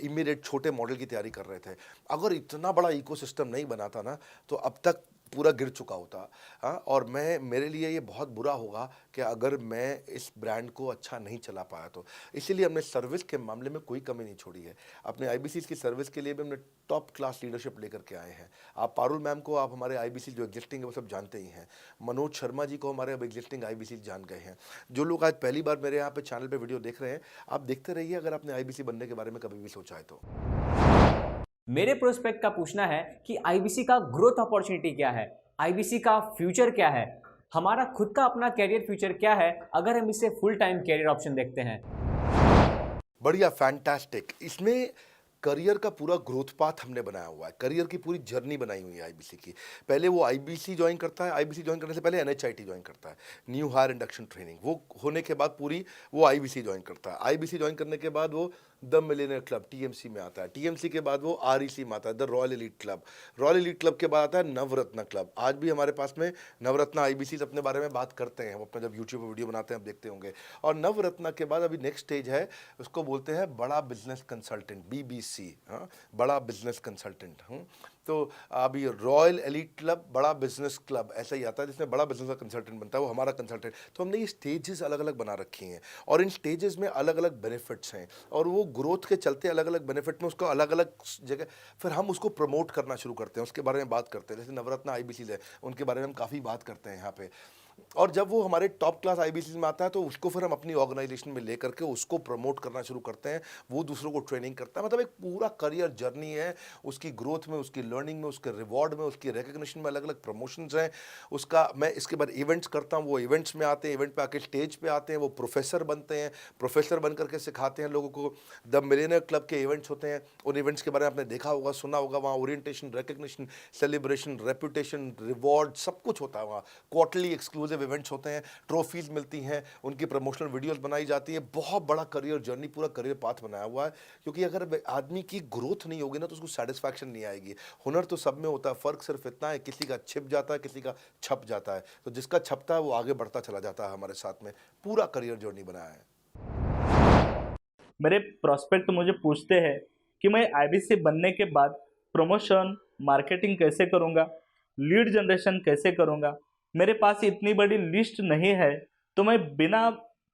इमीडिएट छोटे मॉडल की तैयारी कर रहे थे। अगर इतना बड़ा इकोसिस्टम नहीं बनाता ना तो अब तक पूरा गिर चुका होता। हाँ, और मेरे लिए ये बहुत बुरा होगा कि अगर मैं इस ब्रांड को अच्छा नहीं चला पाया तो। इसीलिए हमने सर्विस के मामले में कोई कमी नहीं छोड़ी है। अपने आईबीसी की सर्विस के लिए भी हमने टॉप क्लास लीडरशिप लेकर के आए हैं। आप पारुल मैम को, आप हमारे आईबीसी जो एग्जिस्टिंग है वो सब जानते ही हैं। मनोज शर्मा जी को हमारे अब एग्जिस्टिंग आईबीसी जान गए हैं। जो लोग आज पहली बार मेरे यहाँ पे चैनल पे वीडियो देख रहे हैं, आप देखते रहिए अगर आपने आईबीसी बनने के बारे में कभी भी सोचा है तो। मेरे प्रोस्पेक्ट का पूछना है कि आईबीसी का ग्रोथ अपॉर्चुनिटी क्या है, आईबीसी का फ्यूचर क्या है, हमारा खुद का अपना कैरियर फ्यूचर क्या है अगर हम इसे फुल टाइम कैरियर ऑप्शन देखते हैं। बढ़िया, फैंटास्टिक। इसमें करियर का पूरा ग्रोथ पाथ हमने बनाया हुआ है, करियर की पूरी जर्नी बनाई हुई है आईबीसी की। पहले वो आईबीसी ज्वाइन करता है, आईबीसी ज्वाइन करने से पहले एनएचआईटी ज्वाइन करता है, न्यू हायर इंडक्शन ट्रेनिंग। वो होने के बाद पूरी वो आईबीसी ज्वाइन करता है। आईबीसी ज्वाइन करने के बाद वो द मिलियनियर क्लब टीएमसी में आता है। टीएमसी के बाद वो आरईसी में आता है, the royal elite club. Royal elite club के बाद आता है नवरत्न क्लब। आज भी हमारे पास में नवरत्न आईबीसी अपने बारे में बात करते हैं, वो अपना जब यूट्यूब पर वीडियो बनाते हैं आप देखते होंगे। और नवरत्न के बाद अभी नेक्स्ट स्टेज है, उसको बोलते हैं बड़ा बिजनेस कंसल्टेंट, बीबीसी। हाँ, बड़ा बिजनेस कंसल्टेंट। तो अभी रॉयल एलीट क्लब, बड़ा बिजनेस क्लब, ऐसा ही आता है जिसमें बड़ा बिजनेस का कंसल्टेंट बनता है, वो हमारा कंसल्टेंट। तो हमने ये स्टेजेस अलग अलग बना रखी हैं और इन स्टेजेस में अलग अलग बेनिफिट्स हैं और वो ग्रोथ के चलते अलग अलग बेनिफिट में उसको अलग अलग जगह फिर हम उसको प्रमोट करना शुरू करते हैं, उसके बारे में बात करते हैं। जैसे नवरत्न आईबीसी है, उनके बारे में हम काफ़ी बात करते हैं यहाँ पे। और जब वो हमारे टॉप क्लास आईबीसी में आता है तो उसको फिर हम अपनी ऑर्गेनाइजेशन में लेकर के उसको प्रमोट करना शुरू करते हैं, वो दूसरों को ट्रेनिंग करता है। मतलब एक पूरा करियर जर्नी है, उसकी ग्रोथ में, उसकी लर्निंग में, उसके रिवॉर्ड में, उसकी रिकग्निशन में अलग अलग प्रमोशंस हैं उसका। मैं इसके बाद इवेंट्स करता हूँ, वो इवेंट्स में आते हैं, इवेंट पे आके स्टेज पे आते हैं, वो प्रोफेसर बनते हैं, प्रोफेसर बन करके सिखाते हैं लोगों को। द मिलियनियर क्लब के इवेंट्स होते हैं, उन इवेंट्स के बारे में आपने देखा होगा, सुना होगा। वहाँ orientation, recognition, celebration, reputation, reward सब कुछ होता है। वहाँ क्वार्टरली एक्सक्लूसिव इवेंट्स होते हैं, ट्रॉफीज मिलती हैं, उनकी प्रमोशनल वीडियोस बनाई जाती है। बहुत बड़ा करियर जर्नी, पूरा करियर पाथ बनाया हुआ है। क्योंकि अगर आदमी की ग्रोथ नहीं होगी ना तो उसको सेटिस्फैक्शन नहीं आएगी। हुनर तो सब में होता है, फर्क सिर्फ इतना है किसी का छिप जाता है, किसी का छप जाता है। तो जिसका छपता है वो आगे बढ़ता चला जाता है। हमारे साथ में पूरा करियर जर्नी बनाया है। मेरे प्रोस्पेक्ट मुझे पूछते हैं कि मैं आईबीसी बनने के बाद प्रमोशन, मार्केटिंग कैसे करूंगा, लीड जनरेशन कैसे करूंगा। मेरे पास इतनी बड़ी लिस्ट नहीं है तो मैं बिना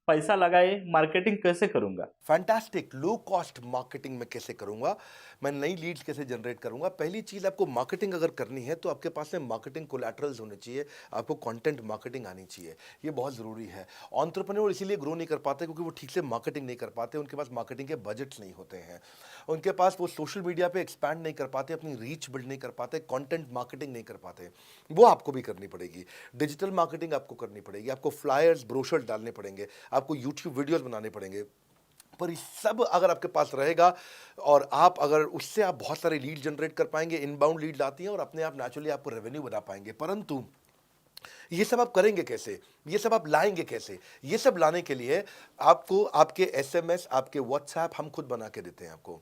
पैसा लगाए मार्केटिंग कैसे करूंगा। फैंटास्टिक। लो कॉस्ट मार्केटिंग में कैसे करूंगा, मैं नई लीड्स कैसे जनरेट करूंगा। पहली चीज़, आपको मार्केटिंग अगर करनी है तो आपके पास में मार्केटिंग कोलैटरल्स होने चाहिए, आपको कंटेंट मार्केटिंग आनी चाहिए, ये बहुत ज़रूरी है। एंटरप्रेन्योर इसीलिए ग्रो नहीं कर पाते क्योंकि वो ठीक से मार्केटिंग नहीं कर पाते, उनके पास मार्केटिंग के बजट्स नहीं होते हैं, उनके पास वो सोशल मीडिया पे एक्सपैंड नहीं कर पाते, अपनी रीच बिल्ड नहीं कर पाते, कंटेंट मार्केटिंग नहीं कर पाते। वो आपको भी करनी पड़ेगी। डिजिटल मार्केटिंग आपको करनी पड़ेगी, आपको फ्लायर्स, ब्रोशर्स डालने पड़ेंगे, आपको यूट्यूब वीडियोस बनाने पड़ेंगे। पर ये सब अगर आपके पास रहेगा और आप अगर उससे आप बहुत सारे लीड जनरेट कर पाएंगे, इनबाउंड लीड आती हैं और अपने आप नेचुरली आपको रेवेन्यू बना पाएंगे। परंतु ये सब आप करेंगे कैसे, ये सब आप लाएंगे कैसे? ये सब लाने के लिए आपको आपके एसएमएस, आपके व्हाट्सएप हम खुद बना के देते हैं। आपको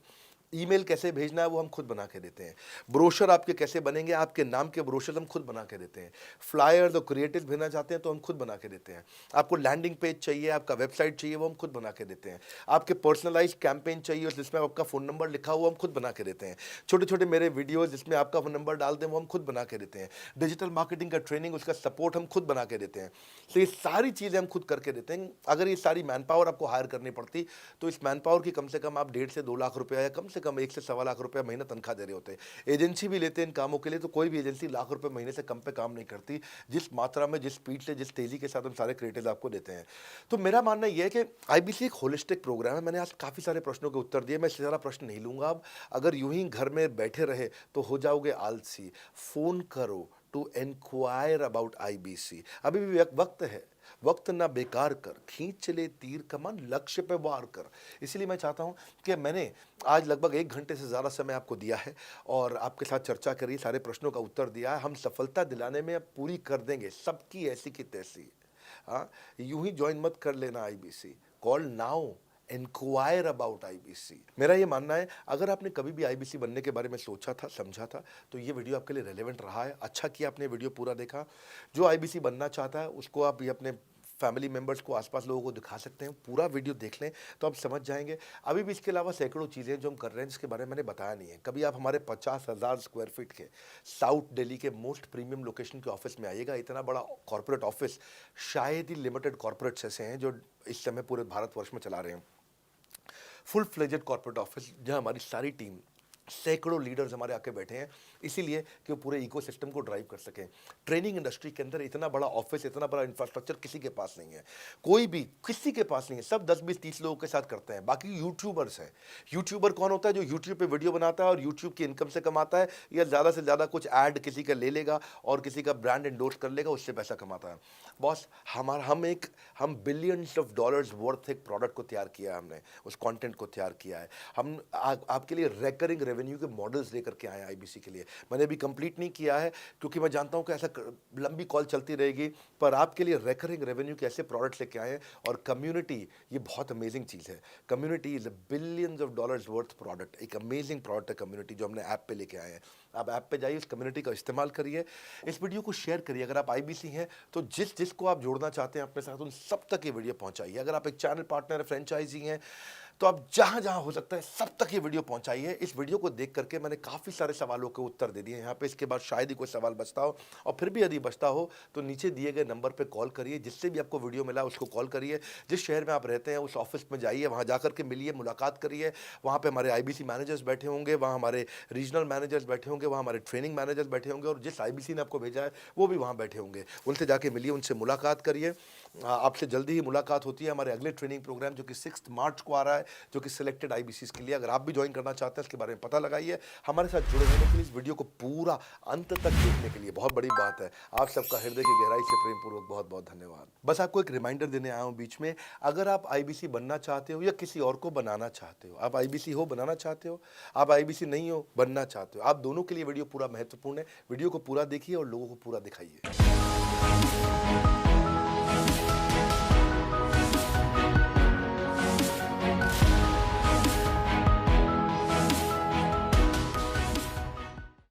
ईमेल कैसे भेजना है वो हम खुद बना के देते हैं। ब्रोशर आपके कैसे बनेंगे, आपके नाम के ब्रोशर हम खुद बना के देते हैं। फ्लायर्स और क्रिएटिव भेजना चाहते हैं तो हम खुद बना के देते हैं। आपको लैंडिंग पेज चाहिए, आपका वेबसाइट चाहिए, वो हम खुद बना के देते हैं। आपके पर्सनलाइज कैंपेन चाहिए जिसमें आपका फ़ोन नंबर लिखा हुआ, हम खुद बना के देते हैं। छोटे छोटे मेरे वीडियोज़ जिसमें आपका फ़ोन नंबर डाल दें वो हम खुद बना के देते हैं। डिजिटल मार्केटिंग का ट्रेनिंग, उसका सपोर्ट हम खुद बना के देते हैं। तो ये सारी चीज़ें हम खुद करके देते हैं। अगर ये सारी मैन पावर आपको हायर करनी पड़ती तो इस मैन पावर की कम से कम आप 1.5 से 2 लाख रुपया या कम से कम 1 से 1.25 लाख रुपया महीना तनख्वाह दे रहे होते हैं। एजेंसी भी लेते हैं इन कामों के लिए, तो कोई भी एजेंसी लाख रुपए महीने से कम पे काम नहीं करती, जिस मात्रा में, जिस स्पीड से, जिस तेजी के साथ हम सारे क्रिएटिव आपको देते हैं। तो मेरा मानना यह है कि आईबीसी एक होलिस्टिक प्रोग्राम है। मैंने आज काफ़ी सारे प्रश्नों के उत्तर दिए, मैं इससे ज़्यादा प्रश्न नहीं लूँगा अब। अगर यूं ही घर में बैठे रहे तो हो जाओगे आलसी। फ़ोन करो, टू इंक्वायर अबाउट आईबीसी। अभी भी वक्त है, वक्त ना बेकार कर, खींच ले तीर कमान, लक्ष्य पे वार कर। इसलिए मैं चाहता हूं कि मैंने आज लगभग 1 घंटे से ज़्यादा समय आपको दिया है और आपके साथ चर्चा करी, सारे प्रश्नों का उत्तर दिया है। हम सफलता दिलाने में अब पूरी कर देंगे सबकी ऐसी की तैसी। हाँ, यूं ही ज्वाइन मत कर लेना IBC, call now, inquire about IBC. मेरा ये मानना है, अगर आपने कभी भी आईबीसी बनने के बारे में सोचा था, समझा था, तो ये वीडियो आपके लिए रेलेवेंट रहा है। अच्छा किया आपने वीडियो पूरा देखा। जो आईबीसी बनना चाहता है उसको आप ये अपने फैमिली मेम्बर्स को, आसपास लोगों को दिखा सकते हैं। पूरा वीडियो देख लें तो आप समझ जाएंगे। अभी भी इसके अलावा सैकड़ों चीज़ें जो हम कर रहे हैं जिसके बारे में मैंने बताया नहीं है। कभी आप हमारे 50,000 स्क्वायर फीट के साउथ दिल्ली के मोस्ट प्रीमियम लोकेशन के ऑफिस में आइएगा। इतना बड़ा कॉर्पोरेट ऑफिस शायद ही लिमिटेड कॉर्पोरेट्स ऐसे हैं जो इस समय पूरे भारतवर्ष में चला रहे हैं। फुल फ्लेजेड कॉर्पोरेट ऑफिस जहां हमारी सारी टीम, सैकड़ों लीडर्स हमारे आके बैठे हैं, इसीलिए कि वो पूरे इकोसिस्टम को ड्राइव कर सकें। ट्रेनिंग इंडस्ट्री के अंदर इतना बड़ा ऑफिस, इतना बड़ा इंफ्रास्ट्रक्चर किसी के पास नहीं है, कोई भी किसी के पास नहीं है। सब 10, 20, 30 लोगों के साथ करते हैं। बाकी यूट्यूबर्स हैं। यूट्यूबर कौन होता है? जो यूट्यूब पे वीडियो बनाता है और यूट्यूब की इनकम से कमाता है, या ज़्यादा से ज़्यादा कुछ ऐड किसी का ले लेगा और किसी का ब्रांड एंडोर्स कर लेगा, उससे पैसा कमाता है। बॉस, हम बिलियंस ऑफ डॉलर्स वर्थ एक प्रोडक्ट को तैयार किया है, हमने उस कंटेंट को तैयार किया है। हम आपके लिए रेकरिंग रेवेन्यू के मॉडल्स लेकर के आए हैं आईबीसी के लिए। मैंने अभी कंप्लीट नहीं किया है क्योंकि मैं जानता हूं कि ऐसा लंबी कॉल चलती रहेगी, पर आपके लिए रेकरिंग रेवेन्यू के ऐसे प्रोडक्ट्स लेके आए हैं। और कम्युनिटी, ये बहुत अमेजिंग चीज़ है। Community is a billions of dollars worth product. एक अमेजिंग प्रोडक्ट है कम्युनिटी, जो हमने ऐप पे लेके आए हैं। आप ऐप पे जाइए, इस कम्युनिटी का इस्तेमाल करिए, इस वीडियो को शेयर करिए। अगर आप आईबीसी हैं तो जिसको आप जोड़ना चाहते हैं अपने साथ, उन सब तक ये वीडियो पहुंचाइए। अगर आप एक चैनल पार्टनर, फ्रेंचाइजी हैं, तो आप जहां जहां हो सकता है सब तक ये वीडियो पहुंचाइए। इस वीडियो को देख करके मैंने काफ़ी सारे सवालों के उत्तर दे दिए यहाँ पे। इसके बाद शायद ही कोई सवाल बचता हो, और फिर भी यदि बचता हो तो नीचे दिए गए नंबर पे कॉल करिए। जिससे भी आपको वीडियो मिला उसको कॉल करिए। जिस शहर में आप रहते हैं उस ऑफिस में जाइए, वहाँ जाकर के मिलिए, मुलाकात करिए। वहाँ पे हमारे आईबीसी मैनेजर्स बैठे होंगे, वहाँ हमारे रीजनल मैनेजर्स बैठे होंगे, वहाँ हमारे ट्रेनिंग मैनेजर्स बैठे होंगे, और जिस आईबीसी ने आपको भेजा है वो भी वहाँ बैठे होंगे। उनसे जाके मिलिए, उनसे मुलाकात करिए। आपसे जल्दी ही मुलाकात होती है। हमारे अगले ट्रेनिंग प्रोग्राम जो कि 6 मार्च को आ रहा है, जो कि सिलेक्टेड आईबीसीज के लिए, अगर आप भी ज्वाइन करना चाहते हैं इसके बारे में पता लगाइए। हमारे साथ जुड़े रहने के लिए, इस वीडियो को पूरा अंत तक देखने के लिए बहुत बड़ी बात है। आप सबका हृदय की गहराई से प्रेम पूर्वक बहुत बहुत धन्यवाद। बस आपको एक रिमाइंडर देने आया हूँ बीच में, अगर आप आईबीसी बनना चाहते हो या किसी और को बनाना चाहते हो, आप आईबीसी हो बनाना चाहते हो, आप आईबीसी नहीं हो बनना चाहते हो, आप दोनों के लिए वीडियो पूरा महत्वपूर्ण है। वीडियो को पूरा देखिए और लोगों को पूरा दिखाइए।